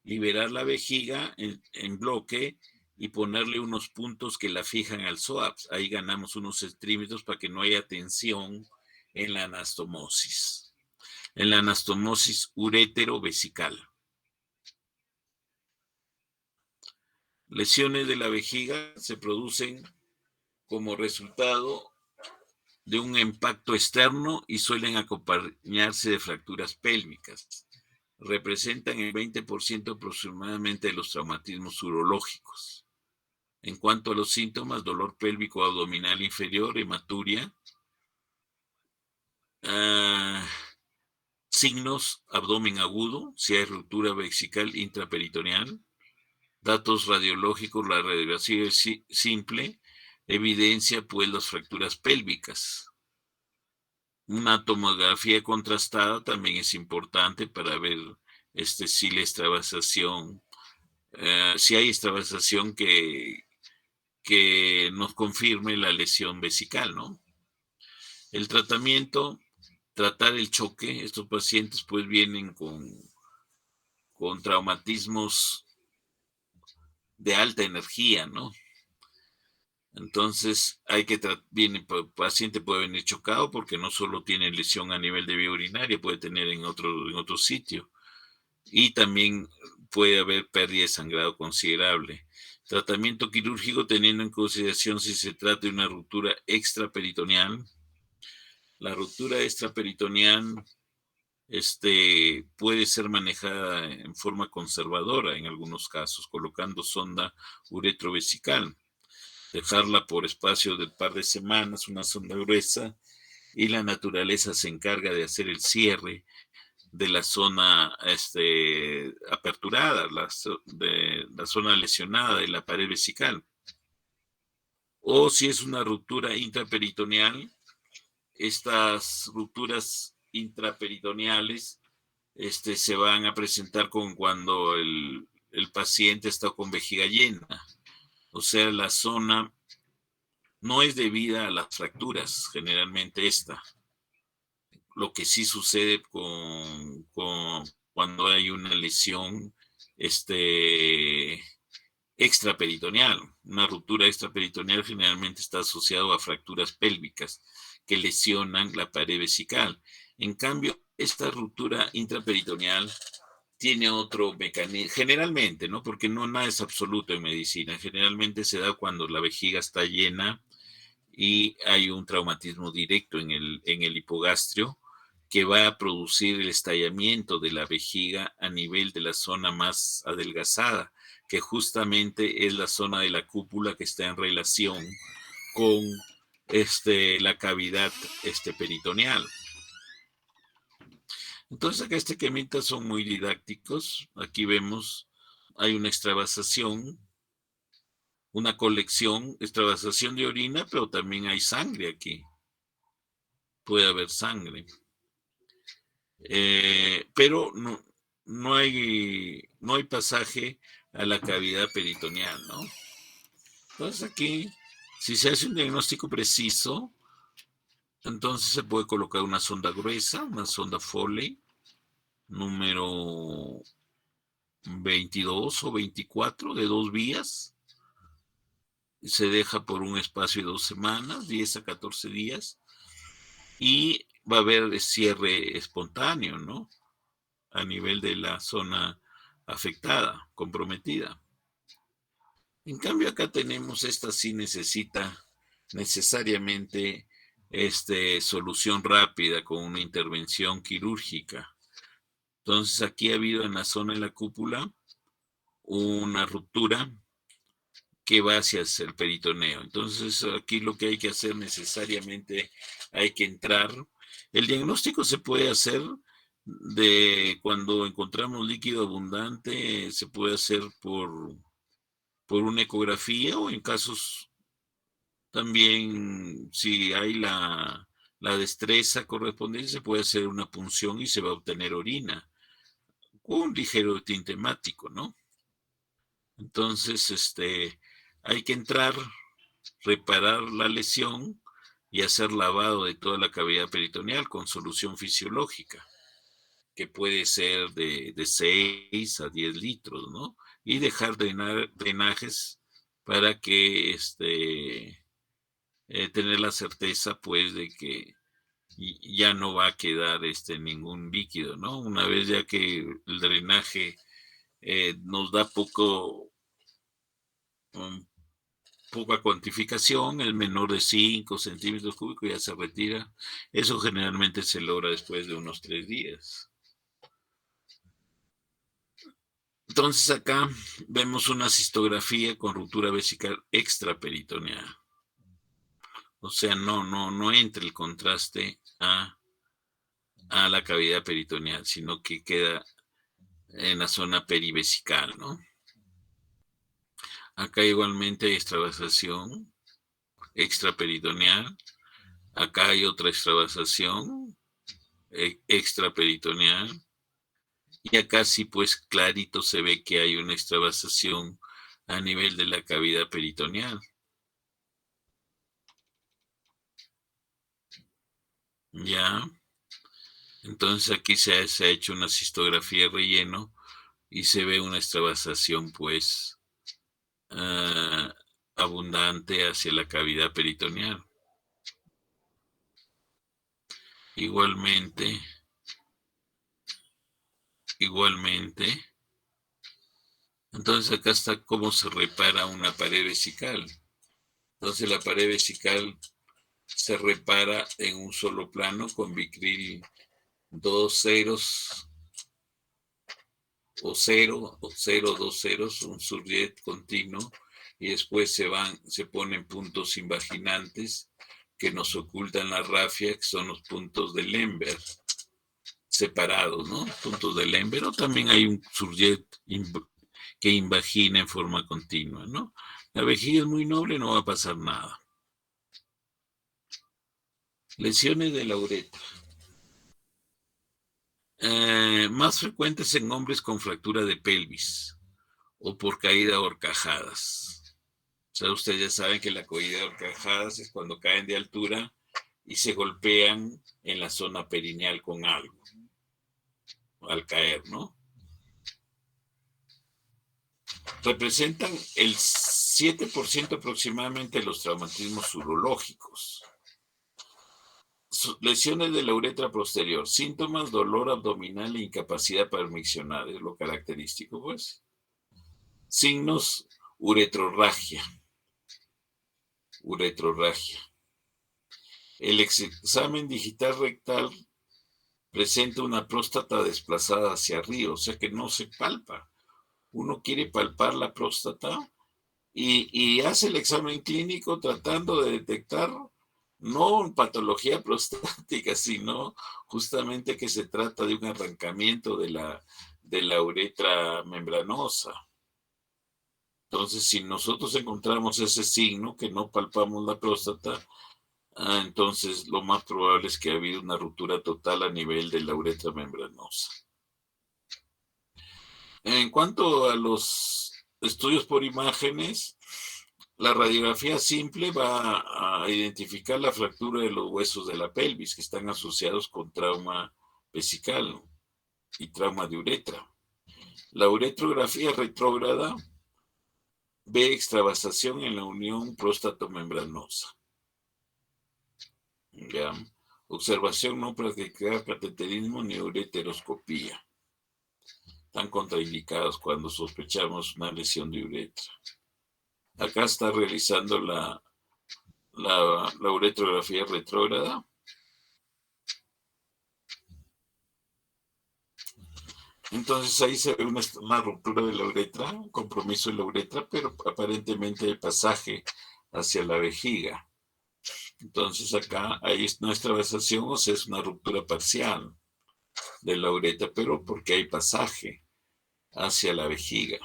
Liberar la vejiga en bloque y ponerle unos puntos que la fijan al psoas. Ahí ganamos unos centímetros para que no haya tensión en la anastomosis. En la anastomosis uretero-vesical. Lesiones de la vejiga se producen como resultado de un impacto externo y suelen acompañarse de fracturas pélvicas. Representan el 20% aproximadamente de los traumatismos urológicos. En cuanto a los síntomas, dolor pélvico abdominal inferior, hematuria, signos, abdomen agudo, si hay ruptura vesical intraperitoneal, datos radiológicos, la radiografía simple, evidencia pues las fracturas pélvicas. Una tomografía contrastada también es importante para ver si la extravasación, si hay extravasación que nos confirme la lesión vesical, ¿no? El tratamiento, tratar el choque. Estos pacientes pues vienen con traumatismos de alta energía, ¿no? Entonces, el paciente puede venir chocado porque no solo tiene lesión a nivel de vía urinaria, puede tener en otro sitio. Y también puede haber pérdida de sangrado considerable. Tratamiento quirúrgico teniendo en consideración si se trata de una ruptura extraperitoneal. La ruptura extraperitoneal puede ser manejada en forma conservadora en algunos casos, colocando sonda uretrovesical. Dejarla por espacio de par de semanas, una sonda gruesa, y la naturaleza se encarga de hacer el cierre de la zona aperturada, de la zona lesionada de la pared vesical. O si es una ruptura intraperitoneal, estas rupturas intraperitoneales se van a presentar cuando el paciente está con vejiga llena. O sea, la zona no es debida a las fracturas, generalmente esta. Lo que sí sucede cuando hay una lesión extraperitoneal. Una ruptura extraperitoneal generalmente está asociada a fracturas pélvicas que lesionan la pared vesical. En cambio, esta ruptura intraperitoneal tiene otro mecanismo, generalmente, ¿no? Porque nada es absoluto en medicina. Generalmente se da cuando la vejiga está llena y hay un traumatismo directo en el hipogastrio que va a producir el estallamiento de la vejiga a nivel de la zona más adelgazada, que justamente es la zona de la cúpula que está en relación con la cavidad peritoneal. Entonces acá esquemitas son muy didácticos. Aquí vemos, hay una extravasación, una colección, extravasación de orina, pero también hay sangre aquí. Puede haber sangre. Pero no hay pasaje a la cavidad peritoneal, ¿no? Entonces aquí, si se hace un diagnóstico preciso, entonces se puede colocar una sonda gruesa, una sonda Foley, número 22 o 24 de 2 vías. Se deja por un espacio de 2 semanas, 10 a 14 días, y va a haber cierre espontáneo, ¿no? A nivel de la zona afectada, comprometida. En cambio, acá tenemos, esta sí necesita necesariamente solución rápida con una intervención quirúrgica. Entonces, aquí ha habido en la zona de la cúpula una ruptura que va hacia el peritoneo. Entonces, aquí lo que hay que hacer necesariamente, hay que entrar. El diagnóstico se puede hacer de cuando encontramos líquido abundante, se puede hacer por una ecografía, o en casos también, si hay la destreza correspondiente, se puede hacer una punción y se va a obtener orina con un ligero tinte hemático, ¿no? Entonces, hay que entrar, reparar la lesión, y hacer lavado de toda la cavidad peritoneal con solución fisiológica, que puede ser de 6 a 10 litros, ¿no? Y dejar drenajes para que tener la certeza, pues, de que ya no va a quedar ningún líquido, ¿no? Una vez ya que el drenaje nos da um, poca cuantificación, el menor de 5 centímetros cúbicos ya se retira. Eso generalmente se logra después de unos 3 días. Entonces acá vemos una cistografía con ruptura vesical extraperitoneal. O sea, no entra el contraste a la cavidad peritoneal, sino que queda en la zona perivesical, ¿no? Acá igualmente hay extravasación extraperitoneal. Acá hay otra extravasación extraperitoneal. Y acá sí, pues clarito se ve que hay una extravasación a nivel de la cavidad peritoneal. Ya. Entonces aquí se ha hecho una cistografía de relleno y se ve una extravasación, pues, abundante hacia la cavidad peritoneal. Igualmente, entonces acá está cómo se repara una pared vesical. Entonces la pared vesical se repara en un solo plano con Vicryl 2 ceros o 2 ceros, un surjet continuo, y después se ponen puntos invaginantes que nos ocultan la rafia, que son los puntos de Lemberg, separados, ¿no? Puntos de Lemberg, o también hay un surjet que invagina en forma continua, ¿no? La vejiga es muy noble, no va a pasar nada. Lesiones de la uretra. Más frecuentes en hombres con fractura de pelvis o por caída a horcajadas. O sea, ustedes ya saben que la caída de horcajadas es cuando caen de altura y se golpean en la zona perineal con algo al caer, ¿no? Representan el 7% aproximadamente de los traumatismos urológicos. Lesiones de la uretra posterior, síntomas, dolor abdominal e incapacidad para miccionar, es lo característico, pues. Signos, uretrorragia. El examen digital rectal presenta una próstata desplazada hacia arriba, o sea que no se palpa. Uno quiere palpar la próstata y hace el examen clínico tratando de detectar no patología prostática, sino justamente que se trata de un arrancamiento de la uretra membranosa. Entonces, si nosotros encontramos ese signo, que no palpamos la próstata, entonces lo más probable es que ha habido una ruptura total a nivel de la uretra membranosa. En cuanto a los estudios por imágenes, la radiografía simple va a identificar la fractura de los huesos de la pelvis que están asociados con trauma vesical y trauma de uretra. La uretrografía retrógrada ve extravasación en la unión próstato-membranosa. ¿Ya? Observación no practicar cateterismo ni ureteroscopía. Están contraindicados cuando sospechamos una lesión de uretra. Acá está realizando la uretrografía retrógrada. Entonces ahí se ve una ruptura de la uretra, un compromiso de la uretra, pero aparentemente el pasaje hacia la vejiga. Entonces acá hay una extravasación, o sea, es una ruptura parcial de la uretra, pero porque hay pasaje hacia la vejiga.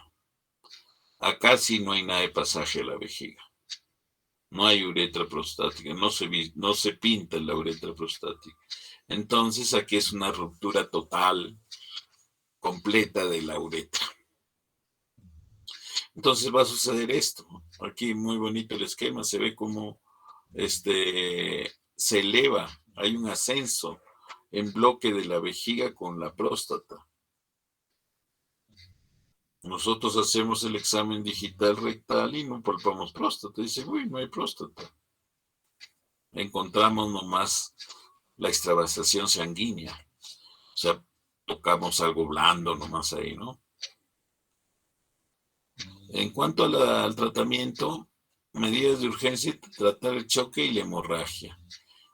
Acá sí no hay nada de pasaje a la vejiga. No hay uretra prostática, no se pinta la uretra prostática. Entonces aquí es una ruptura total, completa de la uretra. Entonces va a suceder esto. Aquí muy bonito el esquema, se ve como se eleva, hay un ascenso en bloque de la vejiga con la próstata. Nosotros hacemos el examen digital rectal y no palpamos próstata. Dice, uy, no hay próstata. Encontramos nomás la extravasación sanguínea. O sea, tocamos algo blando nomás ahí, ¿no? En cuanto al tratamiento, medidas de urgencia, tratar el choque y la hemorragia.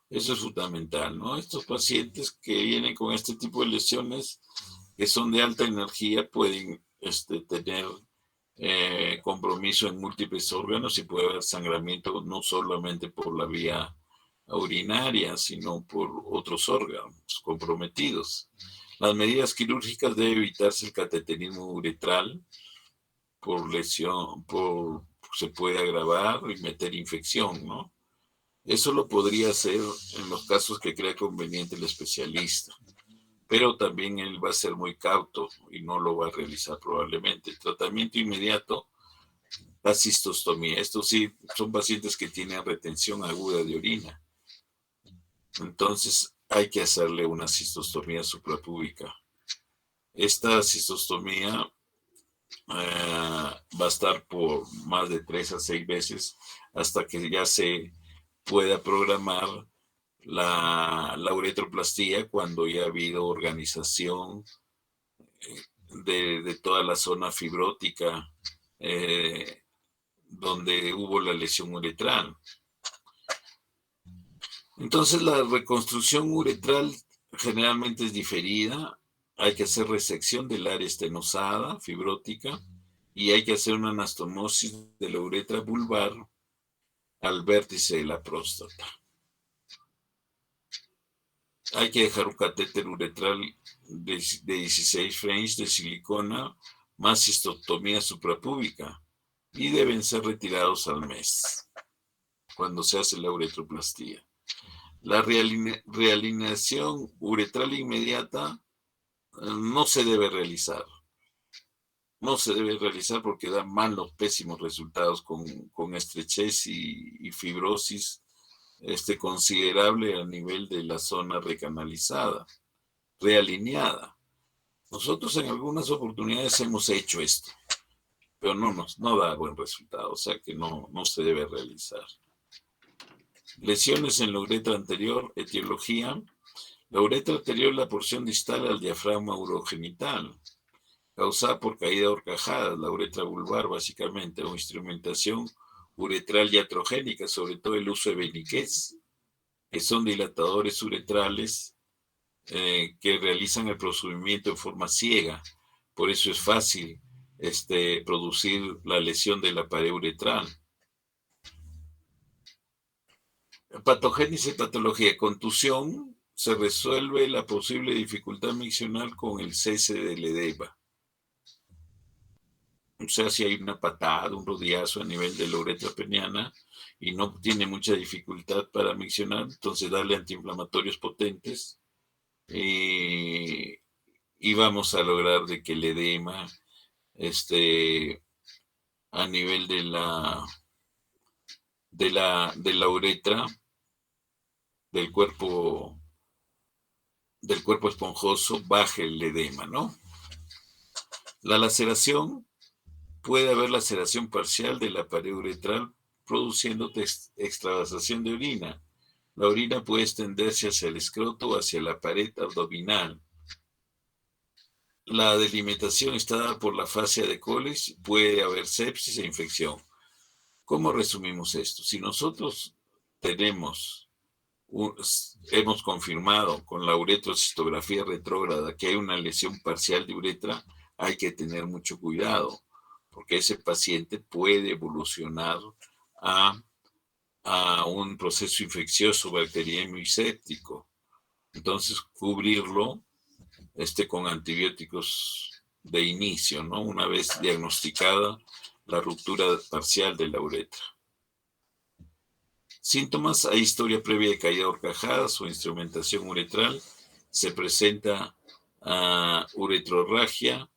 Eso es fundamental, ¿no? Estos pacientes que vienen con este tipo de lesiones que son de alta energía pueden tener compromiso en múltiples órganos y puede haber sangramiento no solamente por la vía urinaria, sino por otros órganos comprometidos. Las medidas quirúrgicas debe evitarse el cateterismo uretral por lesión, se puede agravar y meter infección, ¿no? Eso lo podría hacer en los casos que crea conveniente el especialista, pero también él va a ser muy cauto y no lo va a realizar probablemente. El tratamiento inmediato, la cistostomía. Estos sí son pacientes que tienen retención aguda de orina. Entonces hay que hacerle una cistostomía suprapúbica. Esta cistostomía va a estar por más de 3 a 6 veces hasta que ya se pueda programar la uretroplastía cuando ya ha habido organización de toda la zona fibrótica donde hubo la lesión uretral. Entonces la reconstrucción uretral generalmente es diferida, hay que hacer resección del área estenosada, fibrótica, y hay que hacer una anastomosis de la uretra vulvar al vértice de la próstata. Hay que dejar un catéter uretral de 16 French de silicona más cistostomía suprapúbica y deben ser retirados al mes cuando se hace la uretroplastía. La realineación uretral inmediata no se debe realizar. No se debe realizar porque da malos, pésimos resultados con estrechez y fibrosis considerable a nivel de la zona recanalizada, realineada. Nosotros en algunas oportunidades hemos hecho esto, pero no da buen resultado, o sea que no se debe realizar. Lesiones en la uretra anterior, etiología. La uretra anterior es la porción distal al diafragma urogenital, causada por caída de horcajadas, la uretra vulvar básicamente, o instrumentación uretral iatrogénica, sobre todo el uso de Beniquets, que son dilatadores uretrales que realizan el procedimiento en forma ciega. Por eso es fácil producir la lesión de la pared uretral. Patogénesis y patología. Contusión, se resuelve la posible dificultad miccional con el cese del edema. O sea, si hay una patada, un rodillazo a nivel de la uretra peniana y no tiene mucha dificultad para miccionar, entonces darle antiinflamatorios potentes y vamos a lograr de que el edema a nivel de la uretra del cuerpo esponjoso baje el edema, ¿no? La laceración, puede haber laceración parcial de la pared uretral produciendo extravasación de orina. La orina puede extenderse hacia el escroto o hacia la pared abdominal. La delimitación está dada por la fascia de Colles, puede haber sepsis e infección. ¿Cómo resumimos esto? Si nosotros hemos confirmado con la uretrocistografía retrógrada que hay una lesión parcial de uretra, hay que tener mucho cuidado, porque ese paciente puede evolucionar a un proceso infeccioso bacteriano y séptico. Entonces, cubrirlo con antibióticos de inicio, ¿no? Una vez diagnosticada la ruptura parcial de la uretra. Síntomas: hay historia previa de caída de horcajadas o instrumentación uretral, se presenta uretrorragia,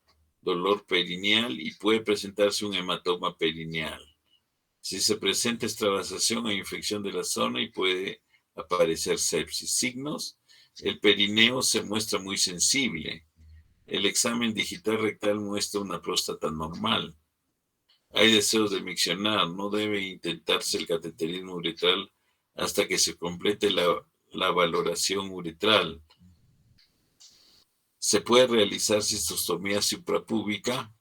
dolor perineal y puede presentarse un hematoma perineal. Si se presenta extravasación o infección de la zona y puede aparecer sepsis. Signos: el perineo se muestra muy sensible. El examen digital rectal muestra una próstata normal. Hay deseos de miccionar. No debe intentarse el cateterismo uretral hasta que se complete la valoración uretral. Se puede realizar cistostomía suprapúbica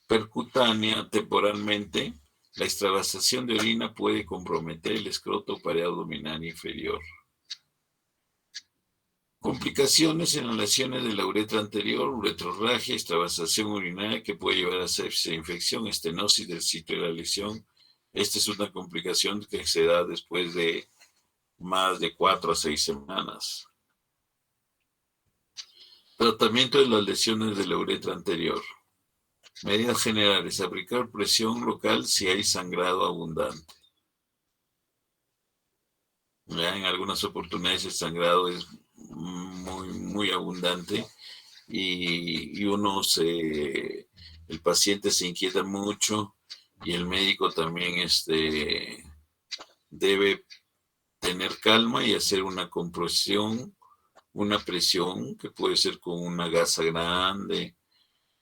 percutánea temporalmente. La extravasación de orina puede comprometer el escroto o pared abdominal inferior. Complicaciones en las lesiones de la uretra anterior: uretrorragia, extravasación urinaria que puede llevar a sepsis e infección, estenosis del sitio de la lesión. Esta es una complicación que se da después de más de 4 a 6 semanas. Tratamiento de las lesiones de la uretra anterior. Medidas generales: aplicar presión local si hay sangrado abundante. Ya en algunas oportunidades el sangrado es muy abundante y el paciente se inquieta mucho y el médico también debe tener calma y hacer una compresión, una presión que puede ser con una gasa grande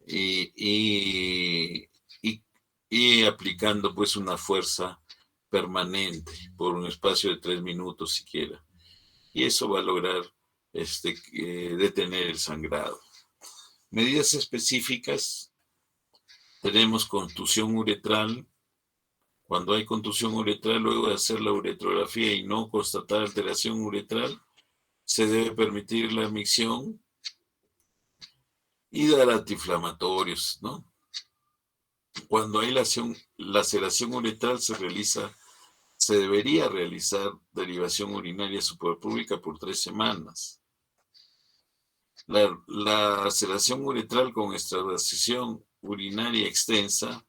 y, y, y aplicando pues una fuerza permanente por un espacio de 3 minutos siquiera. Y eso va a lograr detener el sangrado. Medidas específicas: tenemos contusión uretral. Cuando hay contusión uretral, luego de hacer la uretrografía y no constatar alteración uretral, se debe permitir la micción y dar antiinflamatorios, ¿no? Cuando hay laceración uretral, se debería realizar derivación urinaria suprapúbica por 3 semanas. La laceración uretral con extravasación urinaria extensa,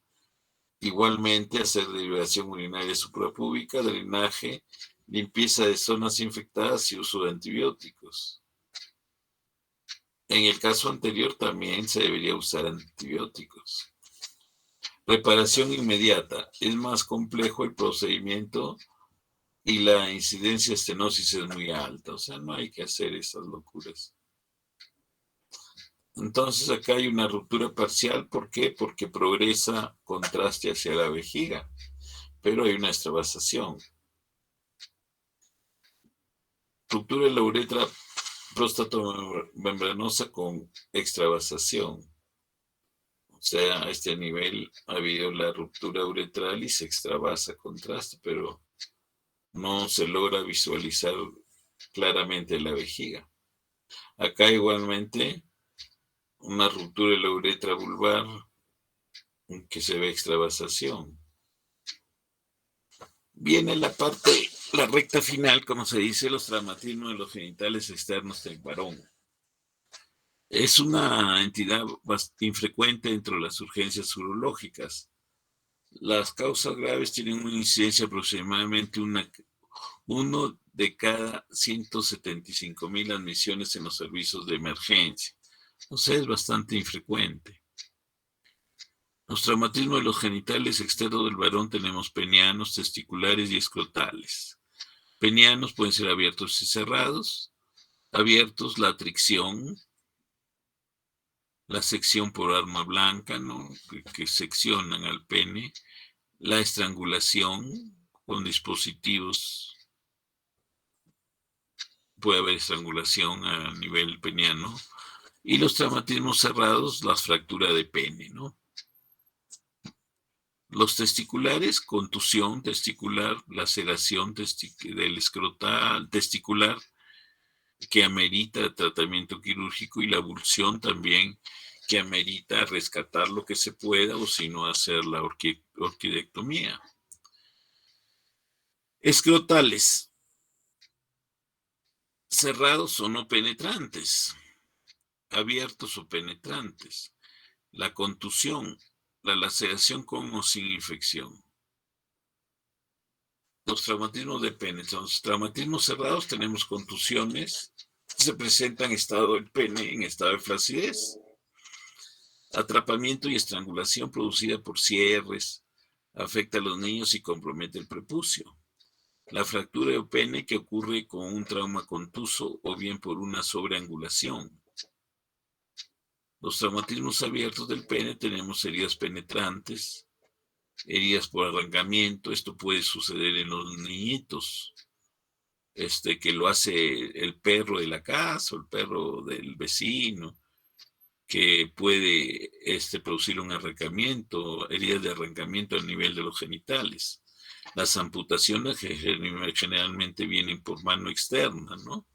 igualmente hacer derivación urinaria suprapúbica, drenaje, limpieza de zonas infectadas y uso de antibióticos. En el caso anterior también se debería usar antibióticos. Reparación inmediata. Es más complejo el procedimiento y la incidencia de estenosis es muy alta. O sea, no hay que hacer esas locuras. Entonces acá hay una ruptura parcial. ¿Por qué? Porque progresa contraste hacia la vejiga, pero hay una extravasación. Ruptura de la uretra próstato-membranosa con extravasación. O sea, a este nivel ha habido la ruptura uretral y se extravasa contraste, pero no se logra visualizar claramente la vejiga. Acá igualmente una ruptura de la uretra vulvar que se ve extravasación. Viene la recta final, como se dice, los traumatismos de los genitales externos del varón. Es una entidad bastante infrecuente entre las urgencias urológicas. Las causas graves tienen una incidencia aproximadamente 1 de cada 175,000 admisiones en los servicios de emergencia. O sea, es bastante infrecuente. Los traumatismos de los genitales externos del varón tenemos penianos, testiculares y escrotales. Penianos pueden ser abiertos y cerrados. Abiertos, la tricción, la sección por arma blanca, ¿no? que seccionan al pene, la estrangulación con dispositivos, puede haber estrangulación a nivel peniano, y los traumatismos cerrados, las fracturas de pene, ¿no? Los testiculares, contusión testicular, laceración del escrotal testicular que amerita tratamiento quirúrgico y la abulsión también que amerita rescatar lo que se pueda o si no hacer la orquidectomía. Escrotales, cerrados o no penetrantes, abiertos o penetrantes. La contusión, la laceración con o sin infección. Los traumatismos de pene. Los traumatismos cerrados tenemos contusiones. Se presentan estado del pene en estado de flacidez. Atrapamiento y estrangulación producida por cierres, afecta a los niños y compromete el prepucio. La fractura de pene que ocurre con un trauma contuso o bien por una sobreangulación. Los traumatismos abiertos del pene tenemos heridas penetrantes, heridas por arrancamiento. Esto puede suceder en los niñitos, que lo hace el perro de la casa o el perro del vecino, que puede producir un arrancamiento, heridas de arrancamiento a nivel de los genitales. Las amputaciones generalmente vienen por mano externa, ¿no?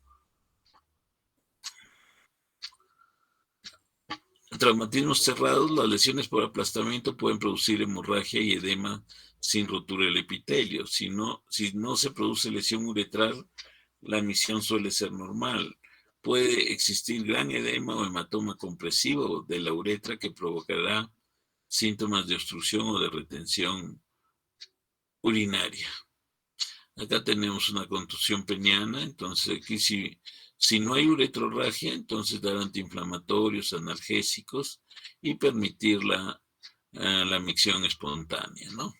En traumatismos cerrados, las lesiones por aplastamiento pueden producir hemorragia y edema sin rotura del epitelio. Si no se produce lesión uretral, la emisión suele ser normal. Puede existir gran edema o hematoma compresivo de la uretra que provocará síntomas de obstrucción o de retención urinaria. Acá tenemos una contusión peniana, entonces aquí si no hay uretrorragia, entonces dar antiinflamatorios, analgésicos y permitir la micción espontánea, ¿no?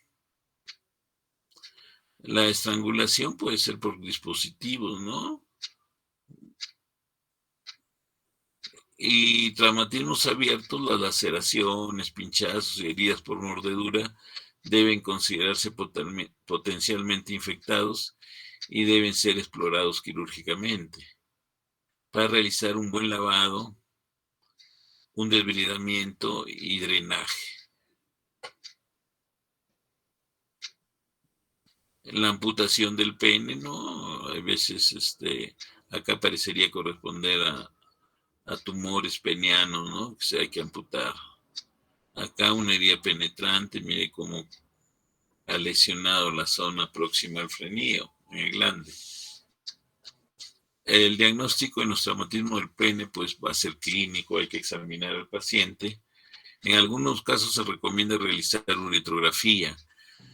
La estrangulación puede ser por dispositivos, ¿no? Y traumatismos abiertos, las laceraciones, pinchazos y heridas por mordedura deben considerarse potencialmente infectados y deben ser explorados quirúrgicamente para realizar un buen lavado, un desbridamiento y drenaje. La amputación del pene, ¿no? A veces, acá parecería corresponder a tumores penianos, ¿no? Que se hay que amputar. Acá una herida penetrante, mire cómo ha lesionado la zona próxima al frenillo, en el glande. El diagnóstico en los traumatismos del pene, pues va a ser clínico, hay que examinar al paciente. En algunos casos se recomienda realizar uretrografía,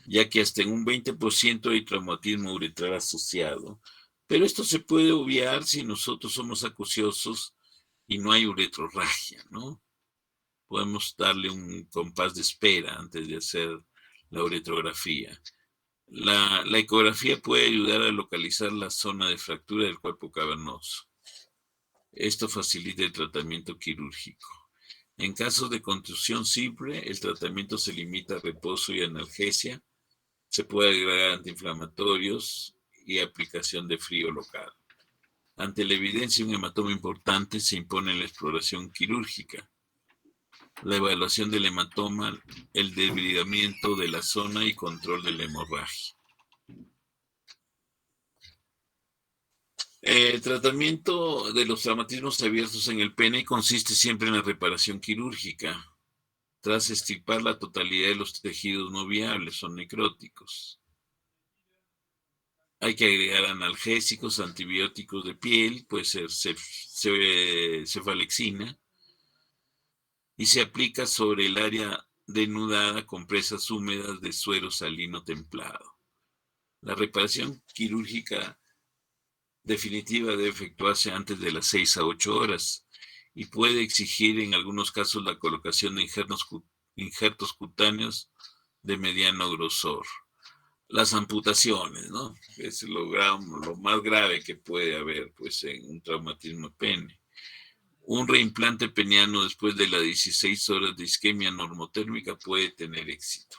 ya que hasta en un 20% hay traumatismo uretral asociado. Pero esto se puede obviar si nosotros somos acuciosos y no hay uretrorragia, ¿no? Podemos darle un compás de espera antes de hacer la uretrografía. La ecografía puede ayudar a localizar la zona de fractura del cuerpo cavernoso. Esto facilita el tratamiento quirúrgico. En casos de contusión simple, el tratamiento se limita a reposo y analgesia. Se puede agregar antiinflamatorios y aplicación de frío local. Ante la evidencia de un hematoma importante, se impone la exploración quirúrgica, la evaluación del hematoma, el debridamiento de la zona y control de la hemorragia. El tratamiento de los traumatismos abiertos en el pene consiste siempre en la reparación quirúrgica, tras extirpar la totalidad de los tejidos no viables o necróticos. Hay que agregar analgésicos, antibióticos de piel, puede ser cefalexina, y se aplica sobre el área denudada con presas húmedas de suero salino templado. La reparación quirúrgica definitiva debe efectuarse antes de las 6 a 8 horas y puede exigir en algunos casos la colocación de injertos cutáneos de mediano grosor. Las amputaciones, ¿no? Es lo más grave que puede haber, pues, en un traumatismo de pene. Un reimplante peniano después de las 16 horas de isquemia normotérmica puede tener éxito.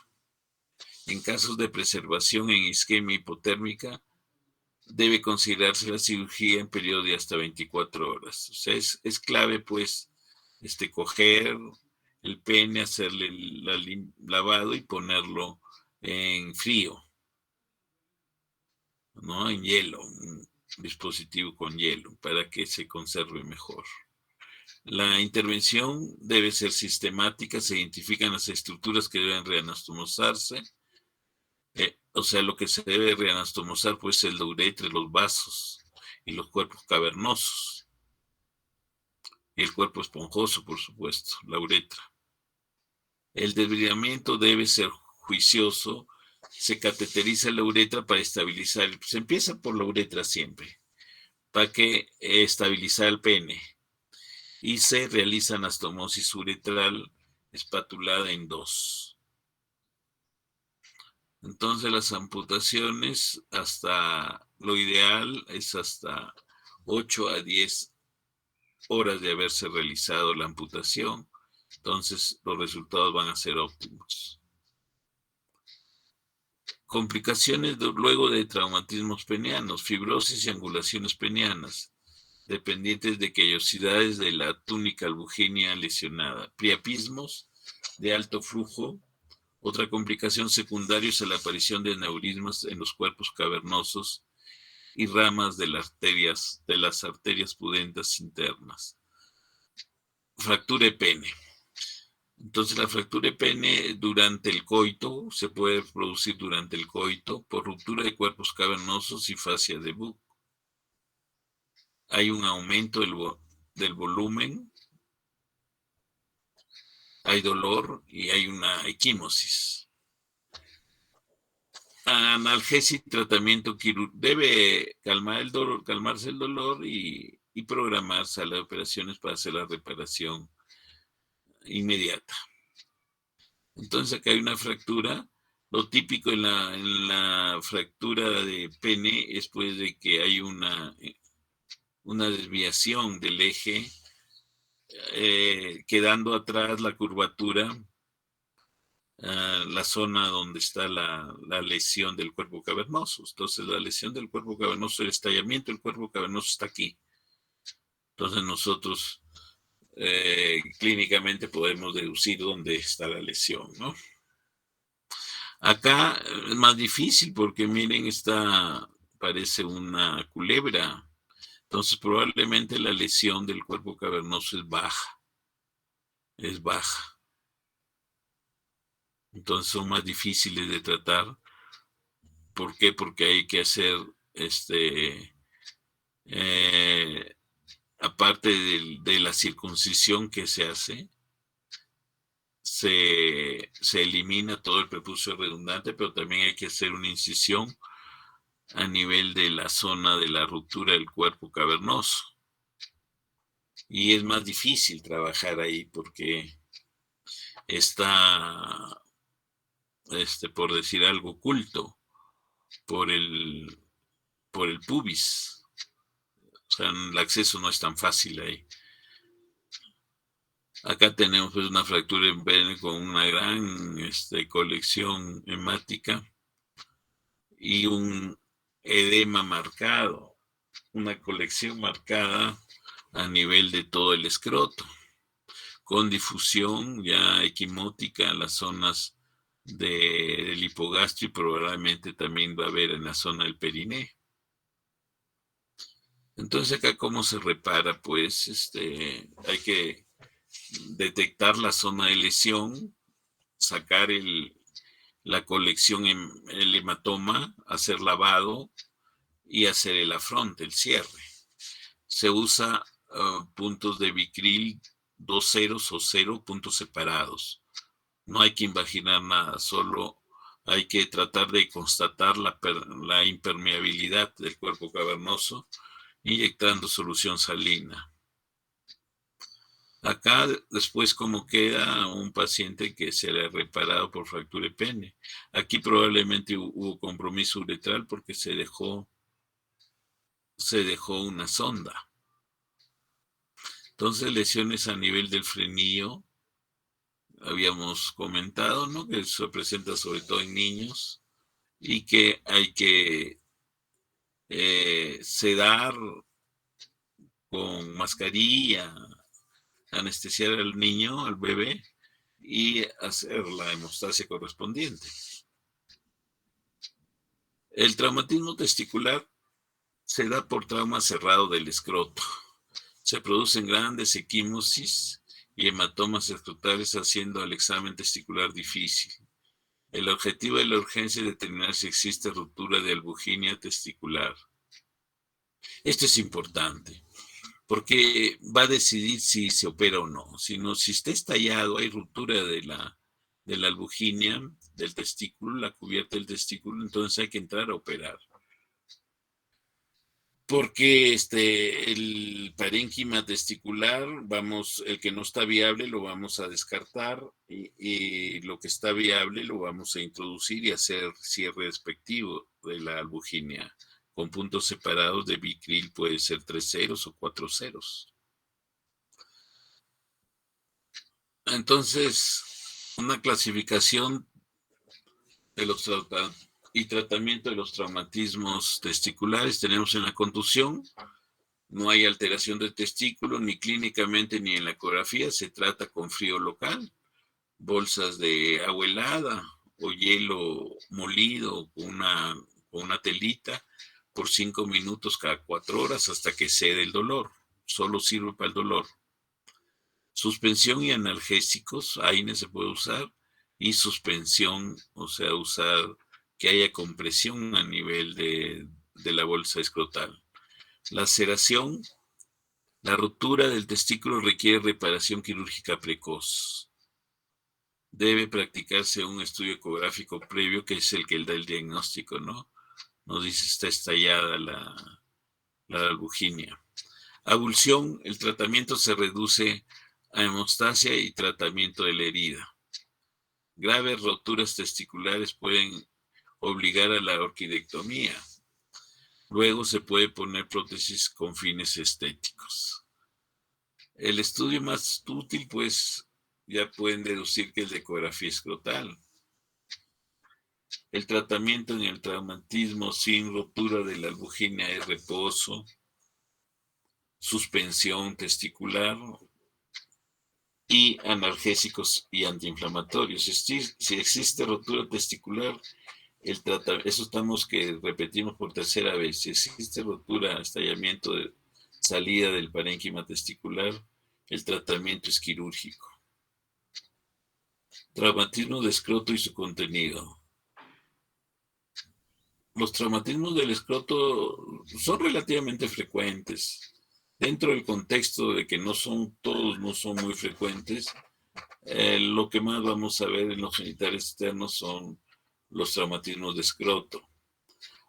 En casos de preservación en isquemia hipotérmica, debe considerarse la cirugía en periodo de hasta 24 horas. O sea, es clave, pues, coger el pene, hacerle el lavado y ponerlo en frío, ¿no? En hielo, un dispositivo con hielo, para que se conserve mejor. La intervención debe ser sistemática, se identifican las estructuras que deben reanastomosarse, o sea, lo que se debe reanastomosar, pues, es la uretra, los vasos y los cuerpos cavernosos. Y el cuerpo esponjoso, por supuesto, la uretra. El desbridamiento debe ser juicioso, se cateteriza la uretra para estabilizar, se empieza por la uretra siempre, para que estabilizar el pene. Y se realiza anastomosis uretral espatulada en 2. Entonces las amputaciones, hasta lo ideal es hasta 8 a 10 horas de haberse realizado la amputación. Entonces los resultados van a ser óptimos. Complicaciones luego de traumatismos penianos, fibrosis y angulaciones penianas, dependientes de callosidades de la túnica albuginea lesionada, priapismos de alto flujo. Otra complicación secundaria es la aparición de aneurismas en los cuerpos cavernosos y ramas de las arterias pudentas internas. Fractura de pene. Entonces la fractura de pene durante el coito se puede producir durante el coito por ruptura de cuerpos cavernosos y fascia de Buck. Hay un aumento del volumen, hay dolor y hay una equimosis. Analgesia y tratamiento quirúrgico. Debe calmarse el dolor y programar sala de operaciones para hacer la reparación inmediata. Entonces acá hay una fractura. Lo típico en la fractura de pene es pues de que hay una desviación del eje, quedando atrás la curvatura, la zona donde está la lesión del cuerpo cavernoso. Entonces la lesión del cuerpo cavernoso, el estallamiento del cuerpo cavernoso está aquí. Entonces nosotros clínicamente podemos deducir dónde está la lesión, ¿no? Acá es más difícil porque miren, parece una culebra. Entonces probablemente la lesión del cuerpo cavernoso es baja. Es baja. Entonces son más difíciles de tratar. ¿Por qué? Porque hay que hacer, aparte de la circuncisión que se hace, se elimina todo el prepucio redundante, pero también hay que hacer una incisión a nivel de la zona de la ruptura del cuerpo cavernoso. Y es más difícil trabajar ahí porque está, por decir algo, oculto por el pubis. O sea, el acceso no es tan fácil ahí. Acá tenemos pues una fractura en pene con una gran colección hemática y un edema marcado, una colección marcada a nivel de todo el escroto, con difusión ya equimótica en las zonas del hipogastrio y probablemente también va a haber en la zona del perineo. Entonces acá cómo se repara, pues hay que detectar la zona de lesión, sacar la colección, el hematoma, hacer lavado y hacer el afronte, el cierre. Se usa puntos de Vicryl, 2 ceros o 0 puntos separados. No hay que imaginar nada, solo hay que tratar de constatar la impermeabilidad del cuerpo cavernoso inyectando solución salina. Acá después como queda un paciente que se le ha reparado por fractura de pene. Aquí probablemente hubo compromiso uretral porque se dejó una sonda. Entonces lesiones a nivel del frenillo, habíamos comentado, ¿no? Que se presenta sobre todo en niños y que hay que sedar con mascarilla, anestesiar al niño, al bebé, y hacer la hemostasia correspondiente. El traumatismo testicular se da por trauma cerrado del escroto. Se producen grandes equimosis y hematomas escrotales haciendo el examen testicular difícil. El objetivo de la urgencia es determinar si existe ruptura de albuginia testicular. Esto es importante porque va a decidir si se opera o no. Si está estallado, hay ruptura de la albuginia del testículo, la cubierta del testículo, entonces hay que entrar a operar. Porque el parénquima testicular, el que no está viable lo vamos a descartar y lo que está viable lo vamos a introducir y hacer cierre respectivo de la albuginia. Con puntos separados de Vicril puede ser 3 ceros o 4 ceros. Entonces, una clasificación de los y tratamiento de los traumatismos testiculares tenemos en la contusión. No hay alteración del testículo, ni clínicamente ni en la ecografía. Se trata con frío local, bolsas de agua helada o hielo molido con una telita por 5 minutos cada 4 horas hasta que cede el dolor. Solo sirve para el dolor. Suspensión y analgésicos, AINE se puede usar, y suspensión, o sea, usar que haya compresión a nivel de la bolsa escrotal. Laceración. La ruptura del testículo requiere reparación quirúrgica precoz. Debe practicarse un estudio ecográfico previo, que es el que da el diagnóstico, ¿no? Nos dice está estallada la albuginia. Avulsión, el tratamiento se reduce a hemostasia y tratamiento de la herida. Graves roturas testiculares pueden obligar a la orquidectomía. Luego se puede poner prótesis con fines estéticos. El estudio más útil, pues, ya pueden deducir que es de ecografía escrotal. El tratamiento en el traumatismo sin rotura de la albuginia es reposo, suspensión testicular y analgésicos y antiinflamatorios. Si existe rotura testicular, eso estamos que repetimos por tercera vez. Si existe rotura, estallamiento de salida del parénquima testicular, el tratamiento es quirúrgico. Traumatismo de escroto y su contenido. Los traumatismos del escroto son relativamente frecuentes. Dentro del contexto de que todos no son muy frecuentes, lo que más vamos a ver en los genitales externos son los traumatismos de escroto.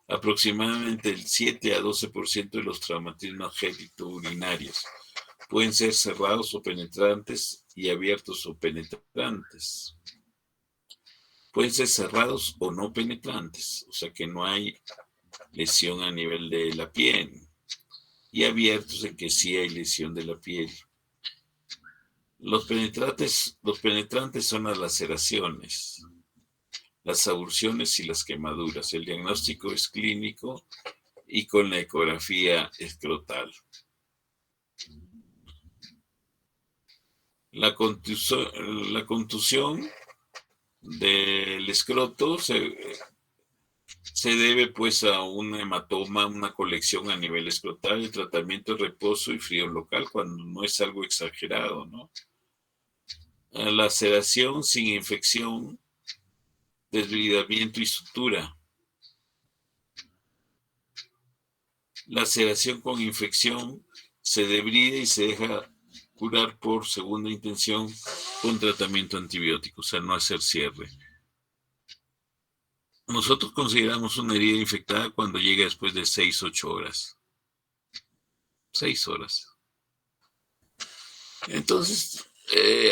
Aproximadamente el 7 a 12% de los traumatismos genitourinarios pueden ser cerrados o penetrantes y abiertos o penetrantes. Pueden ser cerrados o no penetrantes, o sea que no hay lesión a nivel de la piel, y abiertos en que sí hay lesión de la piel. Los penetrantes son las laceraciones, las abulsiones y las quemaduras. El diagnóstico es clínico y con la ecografía escrotal. La contusión del escroto se debe pues a un hematoma, una colección a nivel escrotal. El tratamiento es reposo y frío local cuando no es algo exagerado, ¿no? Laceración sin infección, desbridamiento y sutura. Laceración con infección se debrida y se deja curar por segunda intención con tratamiento antibiótico, o sea, no hacer cierre. Nosotros consideramos una herida infectada cuando llega después de 6-8 horas. 6 horas. Entonces,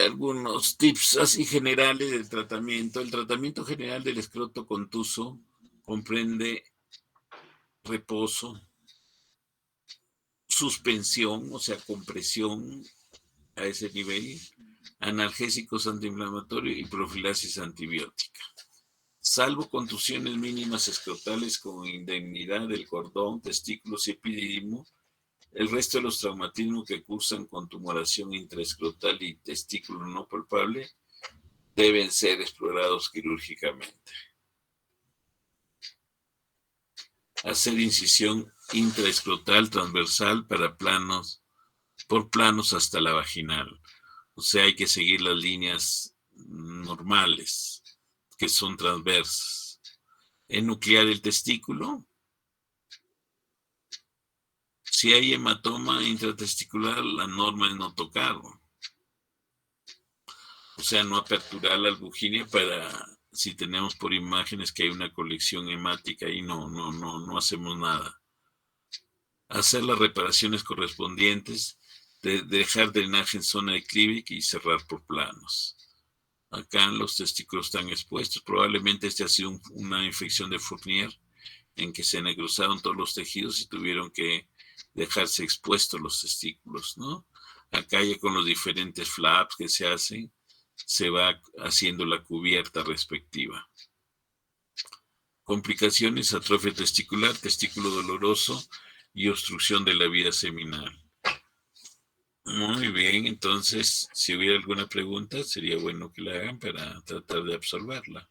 algunos tips así generales del tratamiento. El tratamiento general del escroto contuso comprende reposo, suspensión, o sea, compresión a ese nivel, analgésicos antiinflamatorios y profilaxis antibiótica. Salvo contusiones mínimas escrotales con indemnidad del cordón, testículos y epidídimo, el resto de los traumatismos que cursan con tumoración intraescrotal y testículo no palpable deben ser explorados quirúrgicamente. Hacer incisión intraescrotal transversal por planos hasta la vaginal. O sea, hay que seguir las líneas normales, que son transversas. Enuclear el testículo. Si hay hematoma intratesticular, la norma es no tocarlo. O sea, no aperturar la albuginia para, si tenemos por imágenes que hay una colección hemática y no hacemos nada. hacer las reparaciones correspondientes, dejar drenaje en zona de Klinik y cerrar por planos. Acá los testículos están expuestos. Probablemente este ha sido una infección de Fournier en que se necrosaron todos los tejidos y tuvieron que dejarse expuestos los testículos, ¿no? Acá ya con los diferentes flaps que se hacen, se va haciendo la cubierta respectiva. Complicaciones: atrofia testicular, testículo doloroso y obstrucción de la vía seminal. Muy bien, entonces, si hubiera alguna pregunta, sería bueno que la hagan para tratar de absolverla.